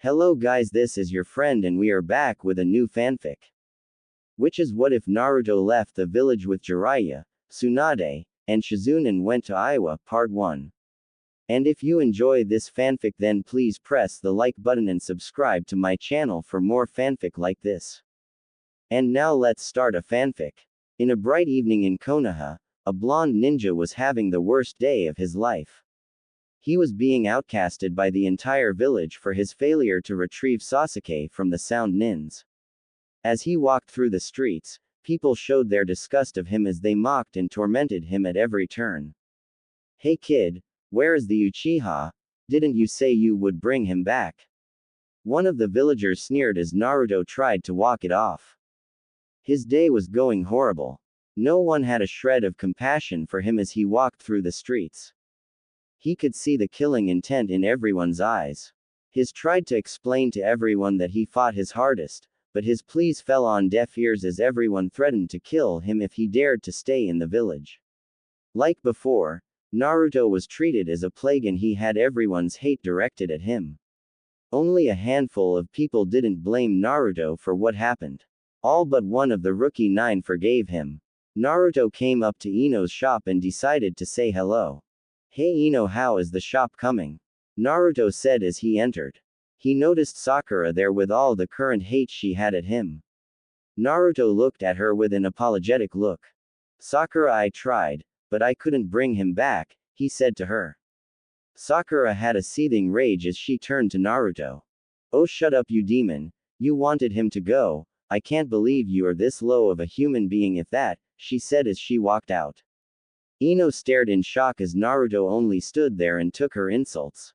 Hello guys, this is your friend and we are back with a new fanfic. Which is what if Naruto left the village with Jiraiya, Tsunade, and Shizune and went to Iowa, part 1. And if you enjoy this fanfic then please press the like button and subscribe to my channel for more fanfic like this. And now let's start a fanfic. In a bright evening in Konoha, a blonde ninja was having the worst day of his life. He was being outcasted by the entire village for his failure to retrieve Sasuke from the Sound Nins. As he walked through the streets, people showed their disgust of him as they mocked and tormented him at every turn. Hey kid, where is the Uchiha? Didn't you say you would bring him back? One of the villagers sneered as Naruto tried to walk it off. His day was going horrible. No one had a shred of compassion for him as he walked through the streets. He could see the killing intent in everyone's eyes. His tried to explain to everyone that he fought his hardest, but his pleas fell on deaf ears as everyone threatened to kill him if he dared to stay in the village. Like before, Naruto was treated as a plague and he had everyone's hate directed at him. Only a handful of people didn't blame Naruto for what happened. All but one of the rookie 9 forgave him. Naruto came up to Ino's shop and decided to say hello. Hey Ino, how is the shop coming? Naruto said as he entered. He noticed Sakura there with all the current hate she had at him. Naruto looked at her with an apologetic look. Sakura, I tried, but I couldn't bring him back, he said to her. Sakura had a seething rage as she turned to Naruto. Oh shut up you demon, you wanted him to go, I can't believe you are this low of a human being if that, she said as she walked out. Ino stared in shock as Naruto only stood there and took her insults.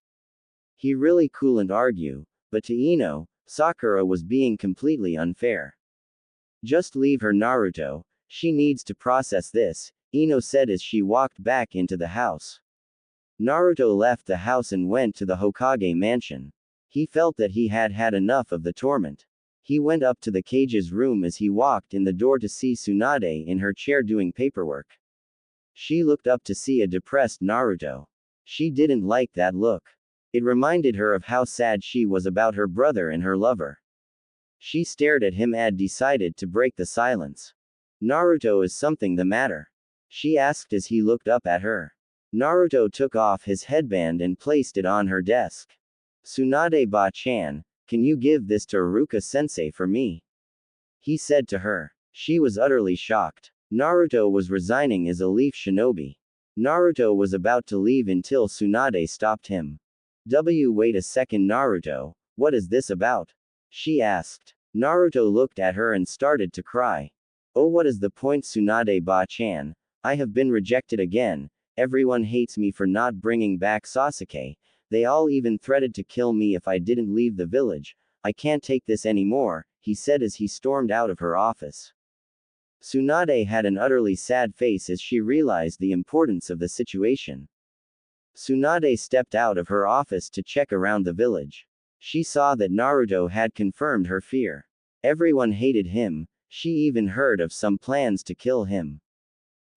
He really couldn't argue, but to Ino, Sakura was being completely unfair. Just leave her Naruto, she needs to process this, Ino said as she walked back into the house. Naruto left the house and went to the Hokage mansion. He felt that he had had enough of the torment. He went up to the cage's room as he walked in the door to see Tsunade in her chair doing paperwork. She looked up to see a depressed Naruto. She didn't like that look. It reminded her of how sad she was about her brother and her lover. She stared at him and decided to break the silence. Naruto, is something the matter? She asked as he looked up at her. Naruto took off his headband and placed it on her desk. Tsunade-ba-chan, can you give this to Iruka-sensei for me? He said to her. She was utterly shocked. Naruto was resigning as a leaf shinobi. Naruto was about to leave until Tsunade stopped him. Wait a second Naruto, what is this about? She asked. Naruto looked at her and started to cry. Oh, what is the point Tsunade-ba-chan? I have been rejected again, everyone hates me for not bringing back Sasuke, they all even threatened to kill me if I didn't leave the village, I can't take this anymore, he said as he stormed out of her office. Tsunade had an utterly sad face as she realized the importance of the situation. Tsunade stepped out of her office to check around the village. She saw that Naruto had confirmed her fear. Everyone hated him, she even heard of some plans to kill him.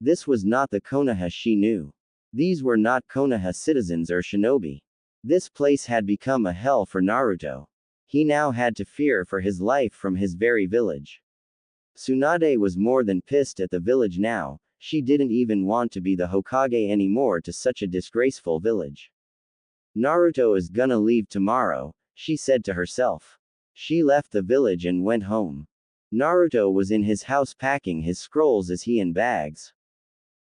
This was not the Konoha she knew. These were not Konoha citizens or shinobi. This place had become a hell for Naruto. He now had to fear for his life from his very village. Tsunade was more than pissed at the village now, she didn't even want to be the Hokage anymore to such a disgraceful village. Naruto is gonna leave tomorrow, she said to herself. She left the village and went home. Naruto was in his house packing his scrolls as he in bags.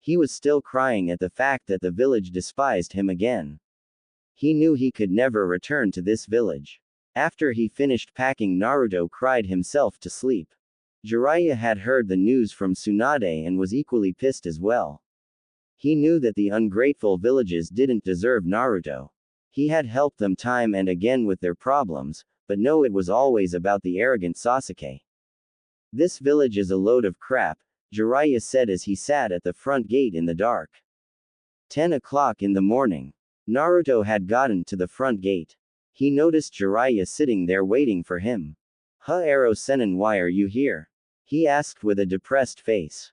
He was still crying at the fact that the village despised him again. He knew he could never return to this village. After he finished packing, Naruto cried himself to sleep. Jiraiya had heard the news from Tsunade and was equally pissed as well. He knew that the ungrateful villages didn't deserve Naruto. He had helped them time and again with their problems, but no, it was always about the arrogant Sasuke. This village is a load of crap, Jiraiya said as he sat at the front gate in the dark. 10 o'clock in the morning. Naruto had gotten to the front gate. He noticed Jiraiya sitting there waiting for him. Arrow Senin, why are you here? He asked with a depressed face.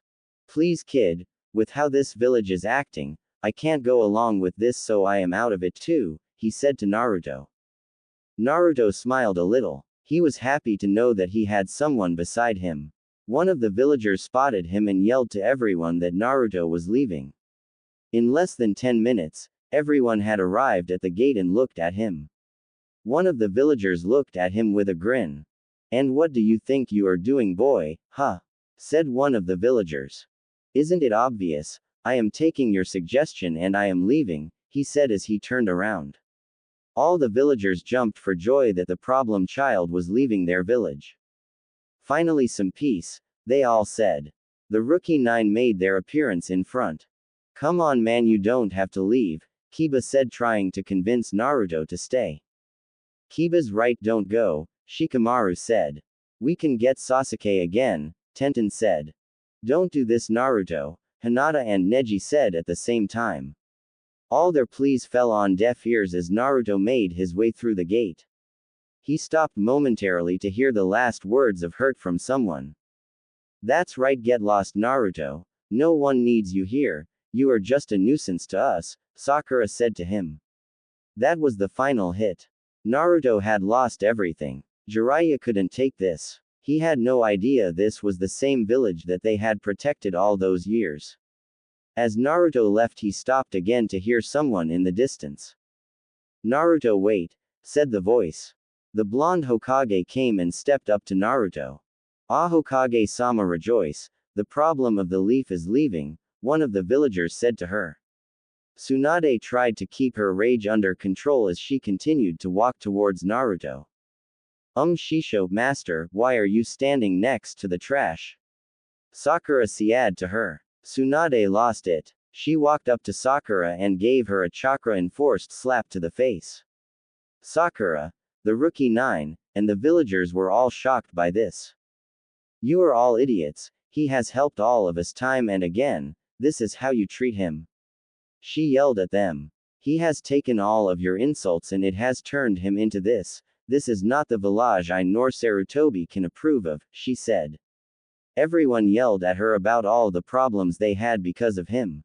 Please kid, with how this village is acting, I can't go along with this, so I am out of it too, he said to Naruto. Naruto smiled a little. He was happy to know that he had someone beside him. One of the villagers spotted him and yelled to everyone that Naruto was leaving. In less than 10 minutes, everyone had arrived at the gate and looked at him. One of the villagers looked at him with a grin. "And what do you think you are doing, boy, huh?" said one of the villagers. "Isn't it obvious? I am taking your suggestion and I am leaving," he said as he turned around. All the villagers jumped for joy that the problem child was leaving their village. "Finally some peace," they all said. The rookie 9 made their appearance in front. "Come on man, you don't have to leave," Kiba said, trying to convince Naruto to stay. "Kiba's right, don't go," Shikamaru said. "We can get Sasuke again," Tenten said. "Don't do this, Naruto," Hinata and Neji said at the same time. All their pleas fell on deaf ears as Naruto made his way through the gate. He stopped momentarily to hear the last words of hurt from someone. "That's right, get lost, Naruto. No one needs you here. You are just a nuisance to us," Sakura said to him. That was the final hit. Naruto had lost everything. Jiraiya couldn't take this. He had no idea this was the same village that they had protected all those years. As Naruto left, he stopped again to hear someone in the distance. "Naruto, wait," said the voice. The blonde Hokage came and stepped up to Naruto. "Ah, Hokage-sama, rejoice, the problem of the leaf is leaving," one of the villagers said to her. Tsunade tried to keep her rage under control as she continued to walk towards Naruto. Shisho, master, why are you standing next to the trash?" Sakura said to her. Tsunade lost it. She walked up to Sakura and gave her a chakra-enforced slap to the face. Sakura, the rookie 9, and the villagers were all shocked by this. "You are all idiots, he has helped all of us time and again, this is how you treat him." She yelled at them. "He has taken all of your insults and it has turned him into this. This is not the village I nor Sarutobi can approve of," she said. Everyone yelled at her about all the problems they had because of him.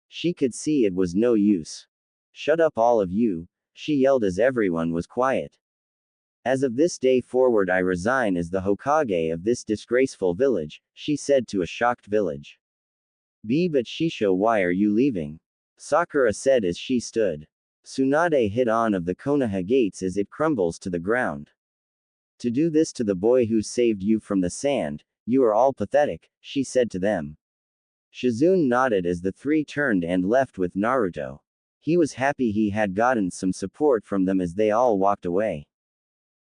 She could see it was no use. "Shut up all of you," she yelled as everyone was quiet. "As of this day forward I resign as the Hokage of this disgraceful village," she said to a shocked village. But Shisho, why are you leaving?" Sakura said as she stood. "Tsunade hit on of the Konoha gates as it crumbles to the ground. To do this to the boy who saved you from the sand, you are all pathetic," she said to them. Shizune nodded as the three turned and left with Naruto. He was happy he had gotten some support from them as they all walked away.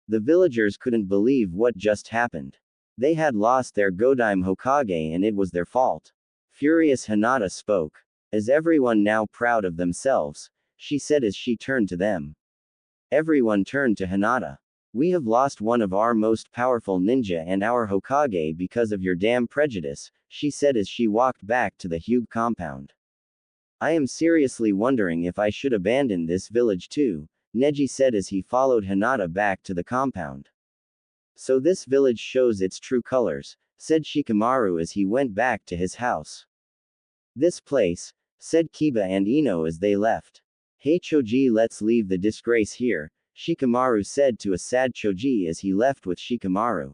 The villagers couldn't believe what just happened. They had lost their Godime Hokage and it was their fault. Furious Hinata spoke. "Is everyone now proud of themselves?" she said as she turned to them. Everyone turned to Hinata. "We have lost one of our most powerful ninja and our Hokage because of your damn prejudice," she said as she walked back to the Hugh compound. "I am seriously wondering if I should abandon this village too," Neji said as he followed Hinata back to the compound. "So this village shows its true colors," said Shikamaru as he went back to his house. "This place," said Kiba and Ino as they left. "Hey Choji, let's leave the disgrace here," Shikamaru said to a sad Choji as he left with Shikamaru.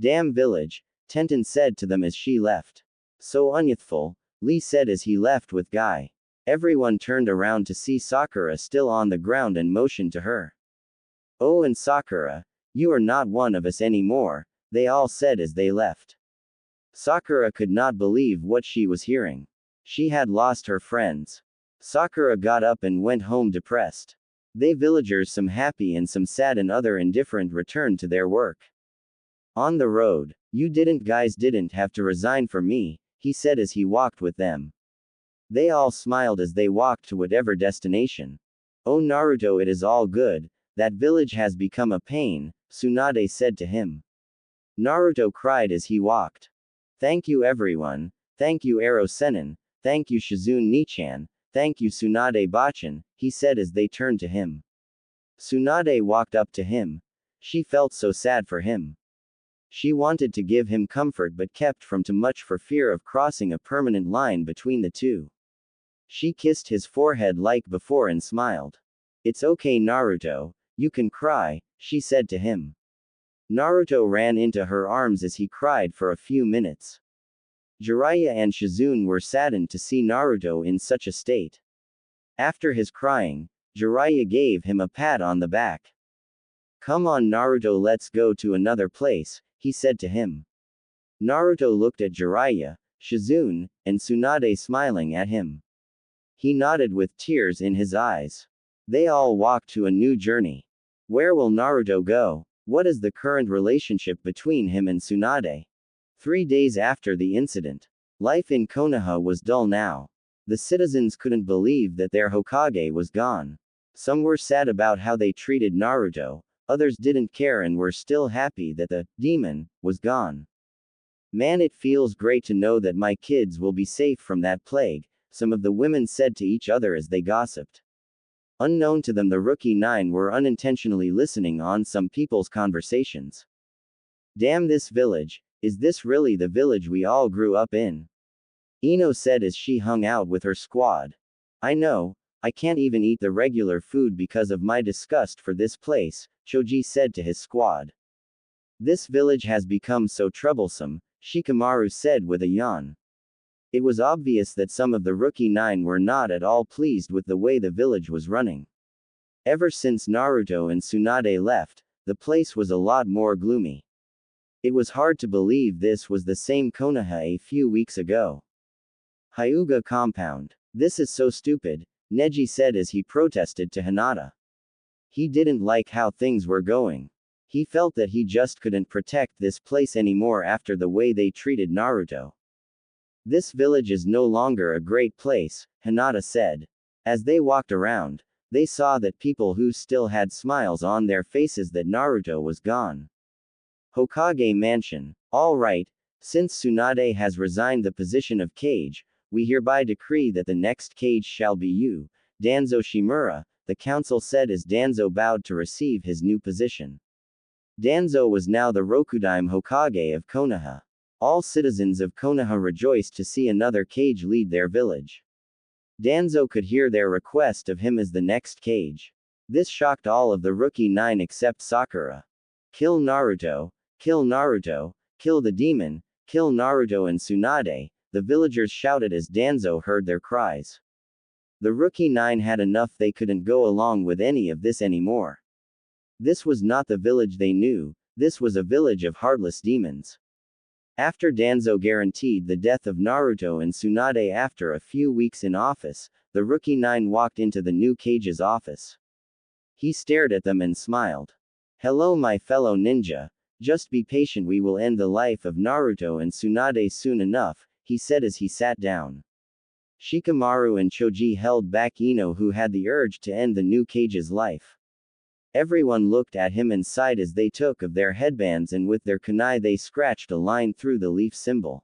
"Damn village," Tenten said to them as she left. "So unyouthful," Lee said as he left with Guy. Everyone turned around to see Sakura still on the ground and motioned to her. "Oh, and Sakura, you are not one of us anymore," they all said as they left. Sakura could not believe what she was hearing. She had lost her friends. Sakura got up and went home depressed. They villagers, some happy and some sad and other indifferent, returned to their work. On the road, "You guys didn't have to resign for me," he said as he walked with them. They all smiled as they walked to whatever destination. "Oh Naruto, it is all good, that village has become a pain," Tsunade said to him. Naruto cried as he walked. "Thank you everyone, thank you Ero Sennin, thank you Shizune Nichan, thank you Tsunade Bachan," he said as they turned to him. Tsunade walked up to him. She felt so sad for him. She wanted to give him comfort but kept from too much for fear of crossing a permanent line between the two. She kissed his forehead like before and smiled. "It's okay Naruto, You can cry, she said to him. Naruto ran into her arms as he cried for a few minutes. Jiraiya and Shizune were saddened to see Naruto in such a state. After his crying, Jiraiya gave him a pat on the back. Come on Naruto, let's go to another place, he said to him. Naruto looked at Jiraiya, Shizune, and Tsunade smiling at him. He nodded with tears in his eyes. They all walked to a new journey. Where will Naruto go? What is the current relationship between him and Tsunade? 3 days after the incident. Life in Konoha was dull now. The citizens couldn't believe that their Hokage was gone. Some were sad about how they treated Naruto, others didn't care and were still happy that the demon was gone. Man, it feels great to know that my kids will be safe from that plague, some of the women said to each other as they gossiped. Unknown to them, the Rookie 9 were unintentionally listening on some people's conversations. Damn this village, is this really the village we all grew up in? Ino said as she hung out with her squad. I know, I can't even eat the regular food because of my disgust for this place, Choji said to his squad. This village has become so troublesome, Shikamaru said with a yawn. It was obvious that some of the Rookie 9 were not at all pleased with the way the village was running. Ever since Naruto and Tsunade left, the place was a lot more gloomy. It was hard to believe this was the same Konoha a few weeks ago. Hyuga compound. This is so stupid, Neji said as he protested to Hinata. He didn't like how things were going. He felt that he just couldn't protect this place anymore after the way they treated Naruto. This village is no longer a great place, Hinata said. As they walked around, they saw that people who still had smiles on their faces that Naruto was gone. Hokage Mansion. All right, since Tsunade has resigned the position of Kage, we hereby decree that the next Kage shall be you, Danzo Shimura, the council said as Danzo bowed to receive his new position. Danzo was now the Rokudaime Hokage of Konoha. All citizens of Konoha rejoiced to see another Kage lead their village. Danzo could hear their request of him as the next Kage. This shocked all of the Rookie 9 except Sakura. Kill Naruto, kill Naruto, kill the demon, kill Naruto and Tsunade, the villagers shouted as Danzo heard their cries. The Rookie 9 had enough, they couldn't go along with any of this anymore. This was not the village they knew, this was a village of heartless demons. After Danzo guaranteed the death of Naruto and Tsunade after a few weeks in office, the Rookie 9 walked into the new Kage's office. He stared at them and smiled. Hello my fellow ninja, just be patient, we will end the life of Naruto and Tsunade soon enough, he said as he sat down. Shikamaru and Choji held back Ino, who had the urge to end the new Kage's life. Everyone looked at him and sighed as they took of their headbands and with their kunai they scratched a line through the leaf symbol.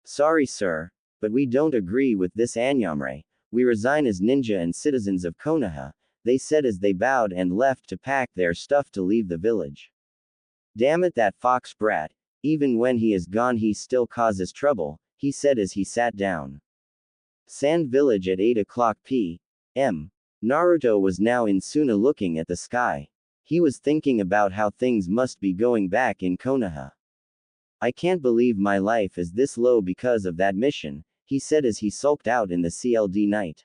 Sorry sir, but we don't agree with this Anyamre, we resign as ninja and citizens of Konoha, they said as they bowed and left to pack their stuff to leave the village. Damn it, that fox brat, even when he is gone he still causes trouble, he said as he sat down. Sand Village at 8 o'clock p.m. Naruto was now in Suna looking at the sky. He was thinking about how things must be going back in Konoha. I can't believe my life is this low because of that mission, he said as he sulked out in the CLD night.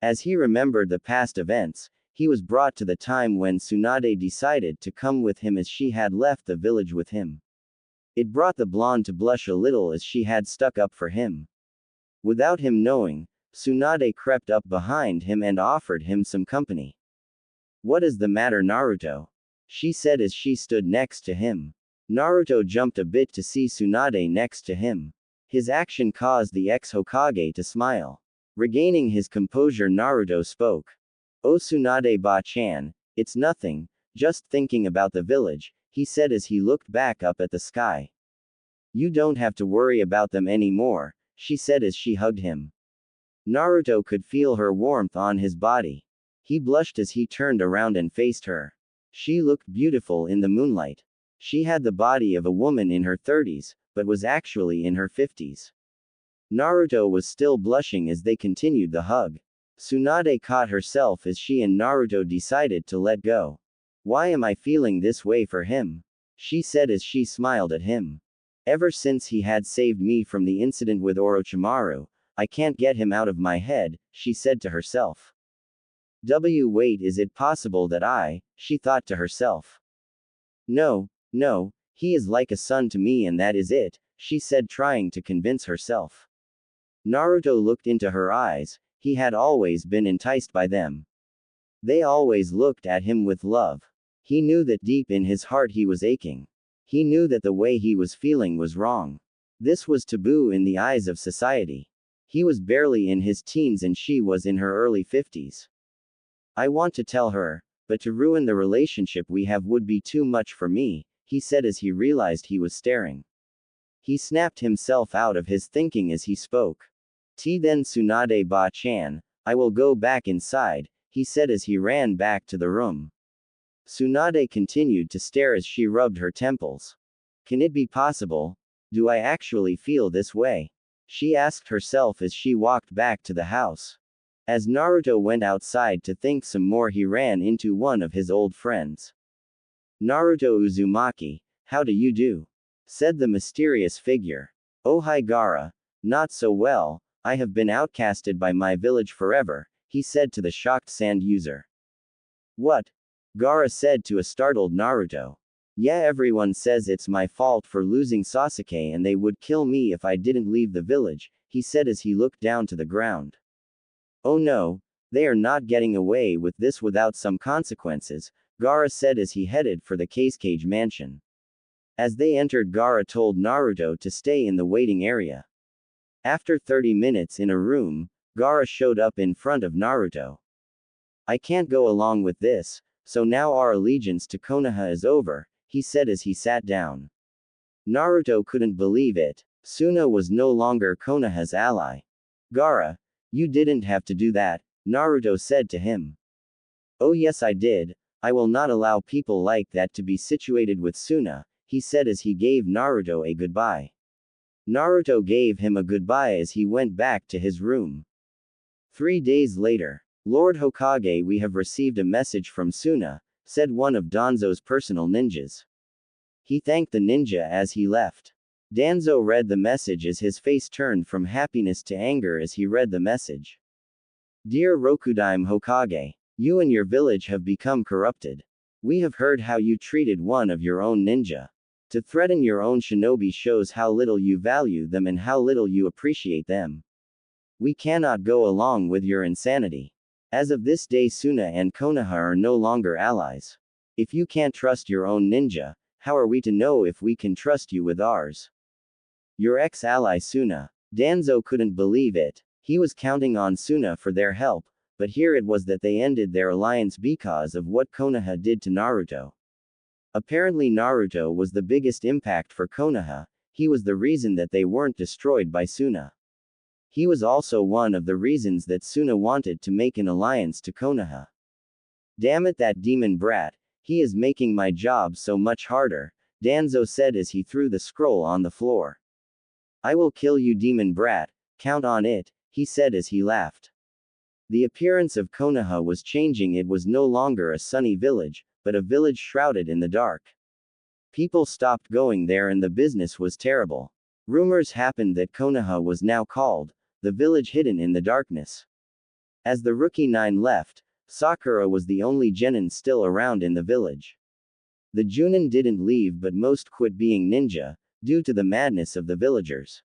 As he remembered the past events, he was brought to the time when Tsunade decided to come with him as she had left the village with him. It brought the blonde to blush a little as she had stuck up for him. Without him knowing, Tsunade crept up behind him and offered him some company. What is the matter Naruto? She said as she stood next to him. Naruto jumped a bit to see Tsunade next to him. His action caused the ex-Hokage to smile. Regaining his composure, Naruto spoke. Oh Tsunade-ba-chan, it's nothing, just thinking about the village, he said as he looked back up at the sky. You don't have to worry about them anymore, she said as she hugged him. Naruto could feel her warmth on his body. He blushed as he turned around and faced her. She looked beautiful in the moonlight. She had the body of a woman in her 30s, but was actually in her 50s. Naruto was still blushing as they continued the hug. Tsunade caught herself as she and Naruto decided to let go. Why am I feeling this way for him? She said as she smiled at him. Ever since he had saved me from the incident with Orochimaru, I can't get him out of my head, she said to herself. Wait, is it possible that she thought to herself. No, he is like a son to me and that is it, she said trying to convince herself. Naruto looked into her eyes, he had always been enticed by them. They always looked at him with love. He knew that deep in his heart he was aching. He knew that the way he was feeling was wrong. This was taboo in the eyes of society. He was barely in his teens and she was in her early 50s. I want to tell her, but to ruin the relationship we have would be too much for me, he said as he realized he was staring. He snapped himself out of his thinking as he spoke. Then Tsunade ba-chan, I will go back inside, he said as he ran back to the room. Tsunade continued to stare as she rubbed her temples. Can it be possible? Do I actually feel this way? She asked herself as she walked back to the house. As Naruto went outside to think some more, he ran into one of his old friends. Naruto Uzumaki, how do you do? Said the mysterious figure. Oh hi Gaara, not so well, I have been outcasted by my village forever, he said to the shocked sand user. What? Gaara said to a startled Naruto. Yeah, everyone says it's my fault for losing Sasuke and they would kill me if I didn't leave the village, he said as he looked down to the ground. Oh no, they are not getting away with this without some consequences, Gaara said as he headed for the Cage mansion. As they entered, Gaara told Naruto to stay in the waiting area. After 30 minutes in a room, Gaara showed up in front of Naruto. I can't go along with this, so now our allegiance to Konoha is over, he said as he sat down. Naruto couldn't believe it. Suna was no longer Konoha's ally. Gaara, you didn't have to do that, Naruto said to him. Oh yes I did, I will not allow people like that to be situated with Suna, he said as he gave Naruto a goodbye. Naruto gave him a goodbye as he went back to his room. 3 days later. Lord Hokage, we have received a message from Suna, said one of Danzo's personal ninjas. He thanked the ninja as he left. Danzo read the message as his face turned from happiness to anger as he read the message. Dear Rokudaime Hokage, you and your village have become corrupted. We have heard how you treated one of your own ninja. To threaten your own shinobi shows how little you value them and how little you appreciate them. We cannot go along with your insanity. As of this day, Suna and Konoha are no longer allies. If you can't trust your own ninja, how are we to know if we can trust you with ours? Your ex-ally Suna. Danzo couldn't believe it. He was counting on Suna for their help, but here it was that they ended their alliance because of what Konoha did to Naruto. Apparently Naruto was the biggest impact for Konoha, he was the reason that they weren't destroyed by Suna. He was also one of the reasons that Suna wanted to make an alliance to Konoha. Damn it, that demon brat, he is making my job so much harder, Danzo said as he threw the scroll on the floor. I will kill you, demon brat, count on it, he said as he laughed. The appearance of Konoha was changing. It was no longer a sunny village, but a village shrouded in the dark. People stopped going there and the business was terrible. Rumors happened that Konoha was now called the village hidden in the darkness. As the rookie 9 left, Sakura was the only genin still around in the village. The Junin didn't leave, but most quit being ninja, due to the madness of the villagers.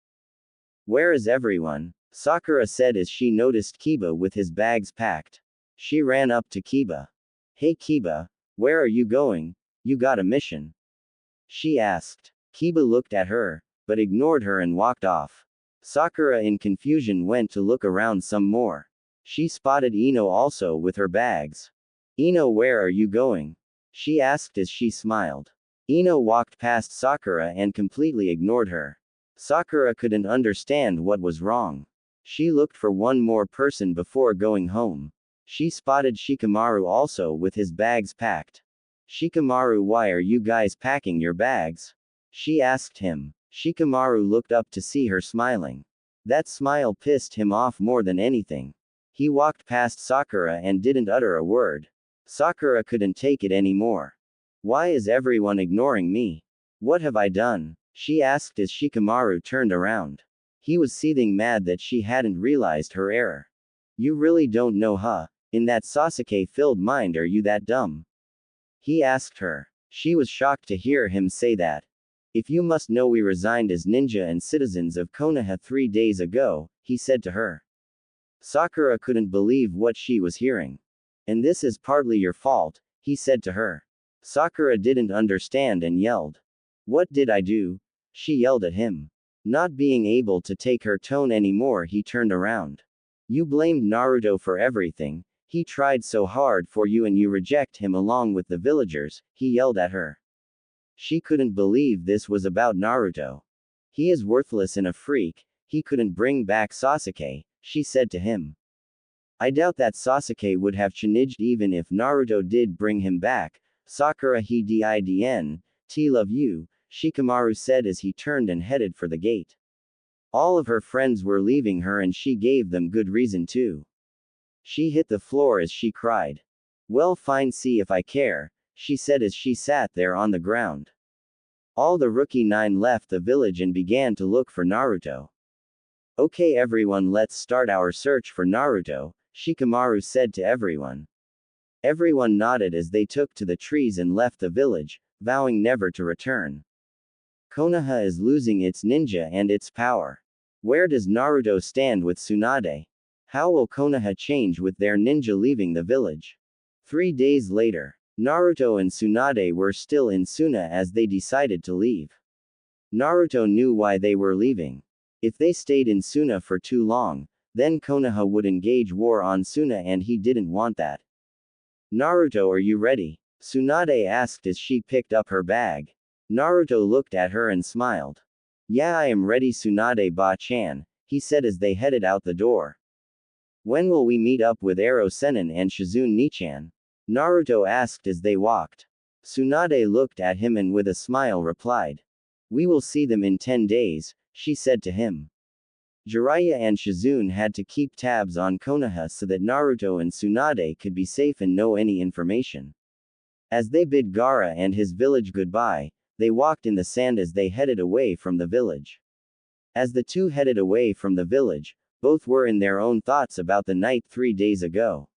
Where is everyone? Sakura said as she noticed Kiba with his bags packed. She ran up to Kiba. Hey Kiba, where are you going? You got a mission? She asked. Kiba looked at her, but ignored her and walked off. Sakura in confusion went to look around some more. She spotted Ino also with her bags. Ino, where are you going? She asked as she smiled. Ino walked past Sakura and completely ignored her. Sakura couldn't understand what was wrong. She looked for one more person before going home. She spotted Shikamaru also with his bags packed. Shikamaru, why are you guys packing your bags? She asked him. Shikamaru looked up to see her smiling. That smile pissed him off more than anything. He walked past Sakura and didn't utter a word. Sakura couldn't take it anymore. Why is everyone ignoring me? What have I done? She asked as Shikamaru turned around. He was seething mad that she hadn't realized her error. You really don't know, huh? In that Sasuke-filled mind, are you that dumb? He asked her. She was shocked to hear him say that. If you must know, we resigned as ninja and citizens of Konoha 3 days ago, he said to her. Sakura couldn't believe what she was hearing. And this is partly your fault, he said to her. Sakura didn't understand and yelled. What did I do? She yelled at him. Not being able to take her tone anymore, he turned around. You blamed Naruto for everything. He tried so hard for you and you reject him along with the villagers, he yelled at her. She couldn't believe this was about Naruto. He is worthless and a freak, he couldn't bring back Sasuke, she said to him. I doubt that Sasuke would have changed even if Naruto did bring him back. Sakura he didn't love you, Shikamaru said as he turned and headed for the gate. All of her friends were leaving her and she gave them good reason too. She hit the floor as she cried. Well, fine, see if I care, she said as she sat there on the ground. All the rookie 9 left the village and began to look for Naruto. Okay everyone, let's start our search for Naruto, Shikamaru said to everyone. Everyone nodded as they took to the trees and left the village, vowing never to return. Konoha is losing its ninja and its power. Where does Naruto stand with Tsunade? How will Konoha change with their ninja leaving the village? 3 days later, Naruto and Tsunade were still in Suna as they decided to leave. Naruto knew why they were leaving. If they stayed in Suna for too long, then Konoha would engage war on Suna and he didn't want that. Naruto, are you ready? Tsunade asked as she picked up her bag. Naruto looked at her and smiled. Yeah, I am ready, Tsunade ba-chan, he said as they headed out the door. When will we meet up with Ero Sennin and Shizune Nichan? Naruto asked as they walked. Tsunade looked at him and with a smile replied. We will see them in 10 days, she said to him. Jiraiya and Shizune had to keep tabs on Konoha so that Naruto and Tsunade could be safe and know any information. As they bid Gaara and his village goodbye, they walked in the sand as they headed away from the village. As the two headed away from the village, both were in their own thoughts about the night 3 days ago.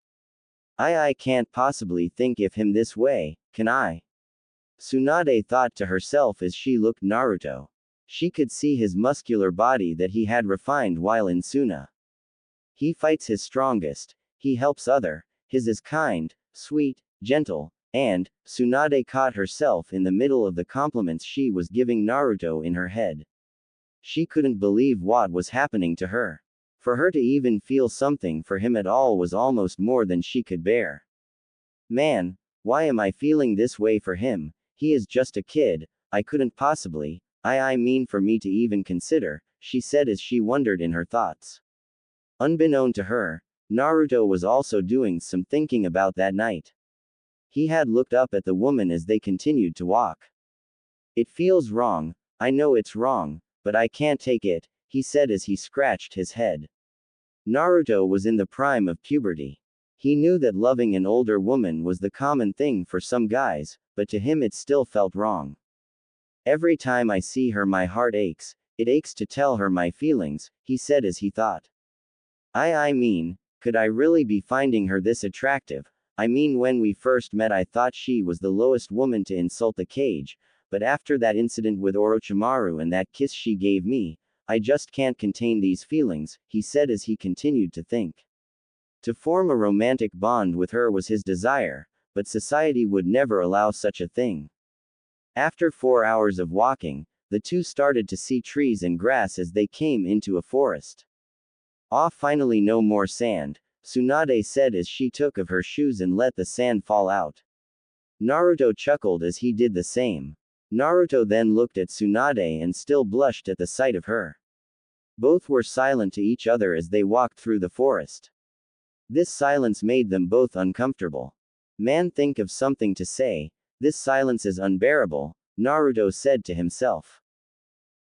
I can't possibly think of him this way, can I? Tsunade thought to herself as she looked Naruto. She could see his muscular body that he had refined while in Suna. He fights his strongest, he helps other, his is kind, sweet, gentle, and, Tsunade caught herself in the middle of the compliments she was giving Naruto in her head. She couldn't believe what was happening to her. For her to even feel something for him at all was almost more than she could bear. Man, why am I feeling this way for him? He is just a kid, I couldn't possibly, I mean for me to even consider, she said as she wondered in her thoughts. Unbeknown to her, Naruto was also doing some thinking about that night. He had looked up at the woman as they continued to walk. It feels wrong, I know it's wrong, but I can't take it, he said as he scratched his head. Naruto was in the prime of puberty. He knew that loving an older woman was the common thing for some guys, but to him it still felt wrong. Every time I see her my heart aches, it aches to tell her my feelings, he said as he thought. I mean, could I really be finding her this attractive? I mean, when we first met I thought she was the lowest woman to insult the cage, but after that incident with Orochimaru and that kiss she gave me, I just can't contain these feelings, he said as he continued to think. To form a romantic bond with her was his desire, but society would never allow such a thing. After 4 hours of walking, the two started to see trees and grass as they came into a forest. Ah, finally no more sand, Tsunade said as she took of her shoes and let the sand fall out. Naruto chuckled as he did the same. Naruto then looked at Tsunade and still blushed at the sight of her. Both were silent to each other as they walked through the forest. This silence made them both uncomfortable. Man, think of something to say. This silence is unbearable, Naruto said to himself.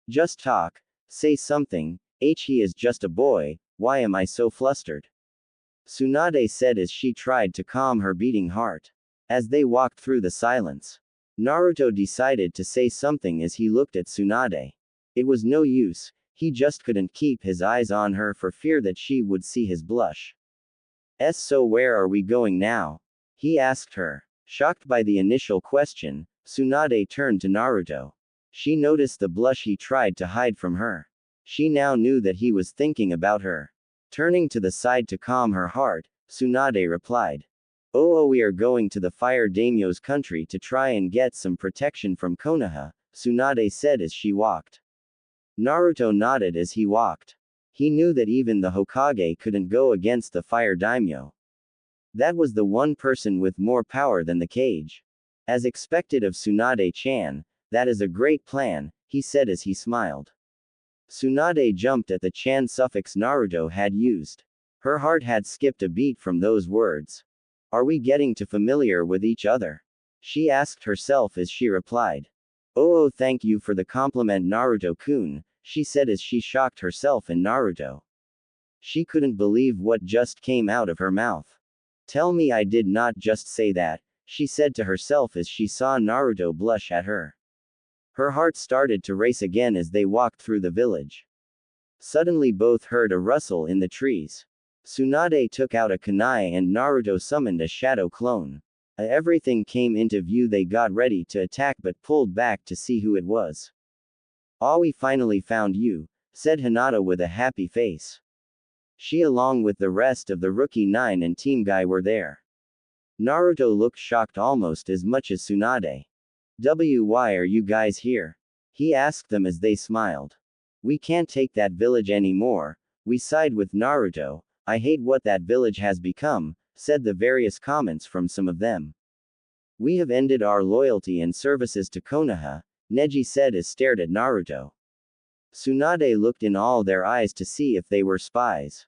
Just talk, say something, he is just a boy, why am I so flustered? Tsunade said as she tried to calm her beating heart. As they walked through the silence, Naruto decided to say something as he looked at Tsunade. It was no use, he just couldn't keep his eyes on her for fear that she would see his blush. So where are we going now? He asked her. Shocked by the initial question, Tsunade turned to Naruto. She noticed the blush he tried to hide from her. She now knew that he was thinking about her. Turning to the side to calm her heart, Tsunade replied. Oh, we are going to the Fire Daimyo's country to try and get some protection from Konoha, Tsunade said as she walked. Naruto nodded as he walked. He knew that even the Hokage couldn't go against the Fire Daimyo. That was the one person with more power than the cage. As expected of Tsunade-chan, that is a great plan, he said as he smiled. Tsunade jumped at the chan suffix Naruto had used. Her heart had skipped a beat from those words. Are we getting too familiar with each other? She asked herself as she replied. Oh, thank you for the compliment, Naruto-kun, she said as she shocked herself and Naruto. She couldn't believe what just came out of her mouth. Tell me I did not just say that, she said to herself as she saw Naruto blush at her. Her heart started to race again as they walked through the village. Suddenly both heard a rustle in the trees. Tsunade took out a kunai and Naruto summoned a shadow clone. Everything came into view. They got ready to attack but pulled back to see who it was. Ah, we finally found you, said Hinata with a happy face. She along with the rest of the Rookie 9 and Team Guy were there. Naruto looked shocked almost as much as Tsunade. Why are you guys here? He asked them as they smiled. We can't take that village anymore, we side with Naruto, I hate what that village has become, said the various comments from some of them. We have ended our loyalty and services to Konoha, Neji said as stared at Naruto. Tsunade looked in all their eyes to see if they were spies.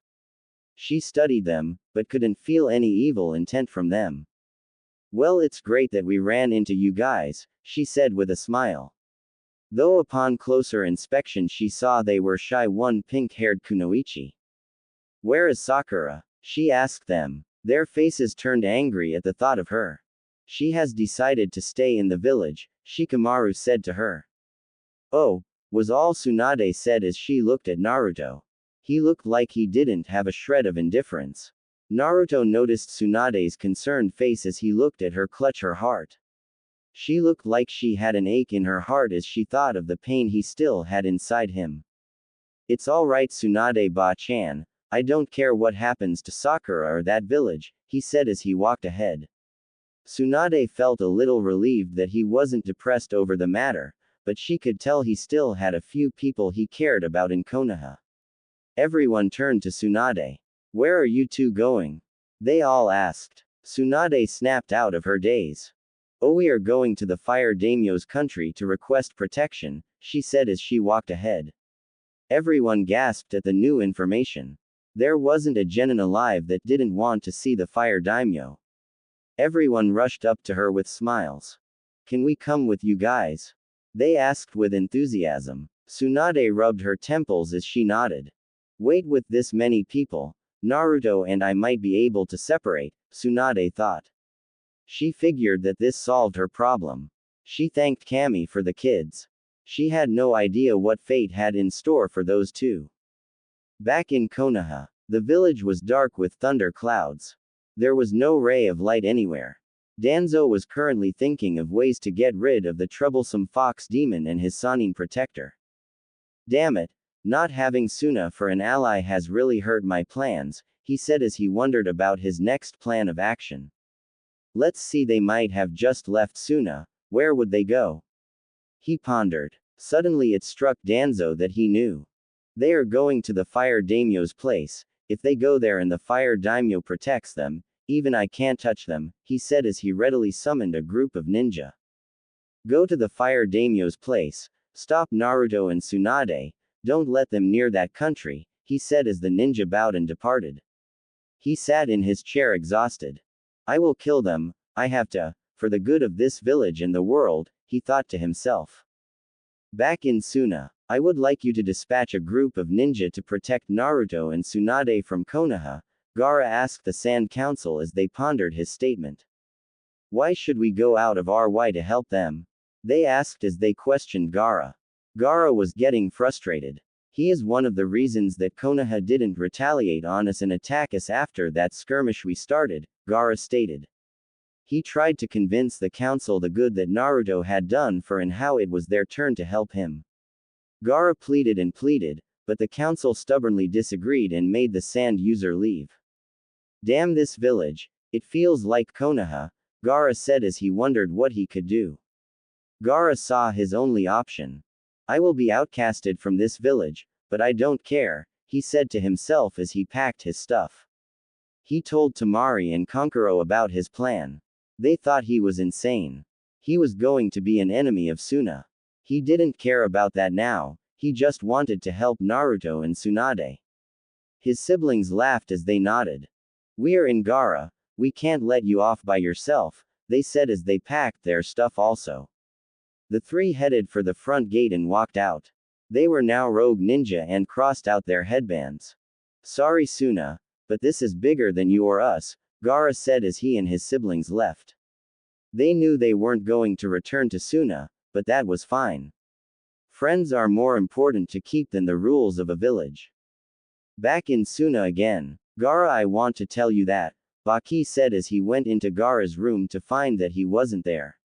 She studied them, but couldn't feel any evil intent from them. Well, it's great that we ran into you guys, she said with a smile. Though upon closer inspection she saw they were shy one pink-haired kunoichi. Where is Sakura? She asked them. Their faces turned angry at the thought of her. She has decided to stay in the village, Shikamaru said to her. Oh, was all Tsunade said as she looked at Naruto. He looked like he didn't have a shred of indifference. Naruto noticed Tsunade's concerned face as he looked at her clutch her heart. She looked like she had an ache in her heart as she thought of the pain he still had inside him. It's alright Tsunade-ba-chan, I don't care what happens to Sakura or that village, he said as he walked ahead. Tsunade felt a little relieved that he wasn't depressed over the matter, but she could tell he still had a few people he cared about in Konoha. Everyone turned to Tsunade. Where are you two going? They all asked. Tsunade snapped out of her daze. Oh, we are going to the Fire Daimyo's country to request protection, she said as she walked ahead. Everyone gasped at the new information. There wasn't a genin alive that didn't want to see the Fire Daimyo. Everyone rushed up to her with smiles. Can we come with you guys? They asked with enthusiasm. Tsunade rubbed her temples as she nodded. Wait, with this many people, Naruto and I might be able to separate, Tsunade thought. She figured that this solved her problem. She thanked Kami for the kids. She had no idea what fate had in store for those two. Back in Konoha, the village was dark with thunder clouds. There was no ray of light anywhere. Danzo was currently thinking of ways to get rid of the troublesome fox demon and his Sannin protector. Damn it, not having Suna for an ally has really hurt my plans, he said as he wondered about his next plan of action. Let's see, they might have just left Suna, where would they go? He pondered. Suddenly it struck Danzo that he knew. They are going to the Fire Daimyo's place. If they go there and the Fire Daimyo protects them, even I can't touch them, he said as he readily summoned a group of ninja. Go to the Fire Daimyo's place, stop Naruto and Tsunade, don't let them near that country, he said as the ninja bowed and departed. He sat in his chair exhausted. I will kill them, I have to, for the good of this village and the world, he thought to himself. Back in Suna, I would like you to dispatch a group of ninja to protect Naruto and Tsunade from Konoha, Gaara asked the Sand Council as they pondered his statement. Why should we go out of our way to help them? They asked as they questioned Gaara. Gaara was getting frustrated. He is one of the reasons that Konoha didn't retaliate on us and attack us after that skirmish we started, Gaara stated. He tried to convince the council the good that Naruto had done for and how it was their turn to help him. Gaara pleaded and pleaded, but the council stubbornly disagreed and made the sand user leave. Damn this village, it feels like Konoha, Gaara said as he wondered what he could do. Gaara saw his only option. I will be outcasted from this village, but I don't care, he said to himself as he packed his stuff. He told Temari and Kankuro about his plan. They thought he was insane. He was going to be an enemy of Suna. He didn't care about that now, he just wanted to help Naruto and Tsunade. His siblings laughed as they nodded. We're in Gaara, we can't let you off by yourself, they said as they packed their stuff also. The three headed for the front gate and walked out. They were now rogue ninja and crossed out their headbands. Sorry Suna, but this is bigger than you or us, Gaara said as he and his siblings left. They knew they weren't going to return to Suna, but that was fine. Friends are more important to keep than the rules of a village. Back in Suna again. Gaara, I want to tell you that, Baki said as he went into Gaara's room to find that he wasn't there.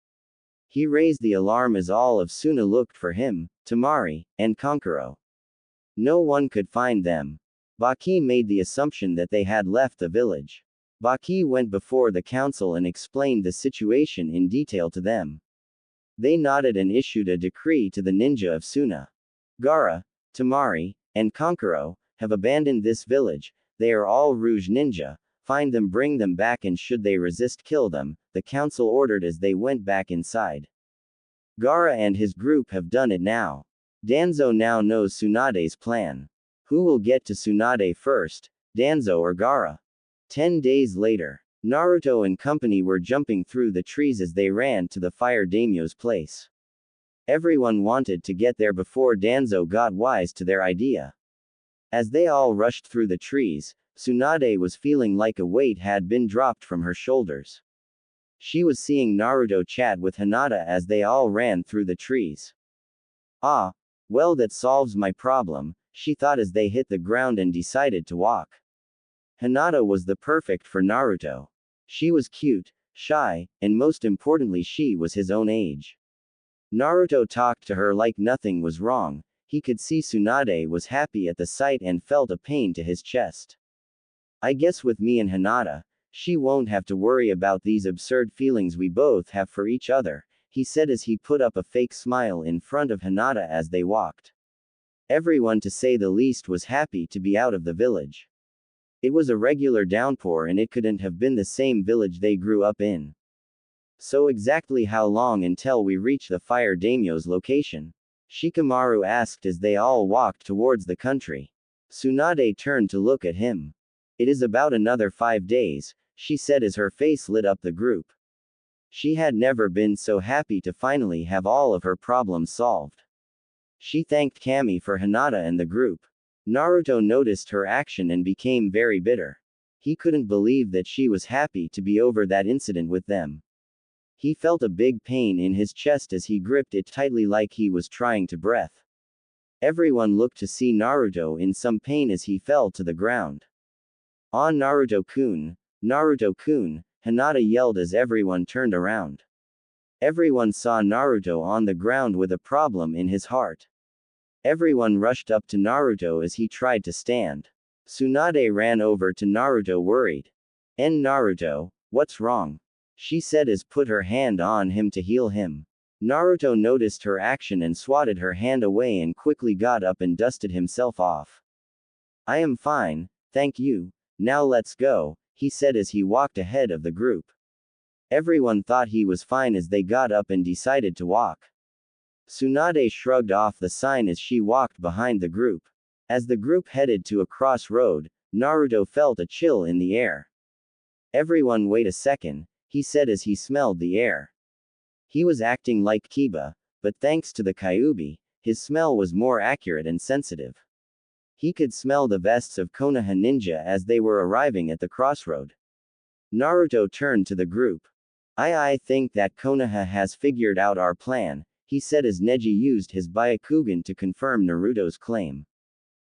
He raised the alarm as all of Suna looked for him, Temari, and Kankuro. No one could find them. Baki made the assumption that they had left the village. Baki went before the council and explained the situation in detail to them. They nodded and issued a decree to the ninja of Suna. Gaara, Temari, and Kankuro have abandoned this village. They are all Rouge ninja. Find them, bring them back, and should they resist, kill them, the council ordered as they went back inside. Gaara and his group have done it now. Danzo now knows Tsunade's plan. Who will get to Tsunade first, Danzo or Gaara? 10 days later, Naruto and company were jumping through the trees as they ran to the fire daimyo's place. Everyone wanted to get there before Danzo got wise to their idea. As they all rushed through the trees, Tsunade was feeling like a weight had been dropped from her shoulders. She was seeing Naruto chat with Hinata as they all ran through the trees. Ah, well, that solves my problem, she thought as they hit the ground and decided to walk. Hinata was the perfect for Naruto. She was cute, shy, and most importantly she was his own age. Naruto talked to her like nothing was wrong. He could see Tsunade was happy at the sight and felt a pain to his chest. I guess with me and Hinata, she won't have to worry about these absurd feelings we both have for each other, he said as he put up a fake smile in front of Hinata as they walked. Everyone, to say the least, was happy to be out of the village. It was a regular downpour and it couldn't have been the same village they grew up in. So exactly how long until we reach the fire daimyo's location? Shikamaru asked as they all walked towards the country. Tsunade turned to look at him. It is about another 5 days, she said as her face lit up the group. She had never been so happy to finally have all of her problems solved. She thanked Kami for Hinata and the group. Naruto noticed her action and became very bitter. He couldn't believe that she was happy to be over that incident with them. He felt a big pain in his chest as he gripped it tightly like he was trying to breathe. Everyone looked to see Naruto in some pain as he fell to the ground. Ah, Naruto-kun, Naruto-kun, Hinata yelled as everyone turned around. Everyone saw Naruto on the ground with a problem in his heart. Everyone rushed up to Naruto as he tried to stand. Tsunade ran over to Naruto worried. Naruto, what's wrong? She said as put her hand on him to heal him. Naruto noticed her action and swatted her hand away and quickly got up and dusted himself off. I am fine, thank you, now let's go, he said as he walked ahead of the group. Everyone thought he was fine as they got up and decided to walk. Tsunade shrugged off the sign as she walked behind the group. As the group headed to a crossroad, Naruto felt a chill in the air. Everyone, wait a second, he said as he smelled the air. He was acting like Kiba, but thanks to the Kyuubi, his smell was more accurate and sensitive. He could smell the vests of Konoha ninja as they were arriving at the crossroad. Naruto turned to the group. I think that Konoha has figured out our plan, he said as Neji used his Byakugan to confirm Naruto's claim.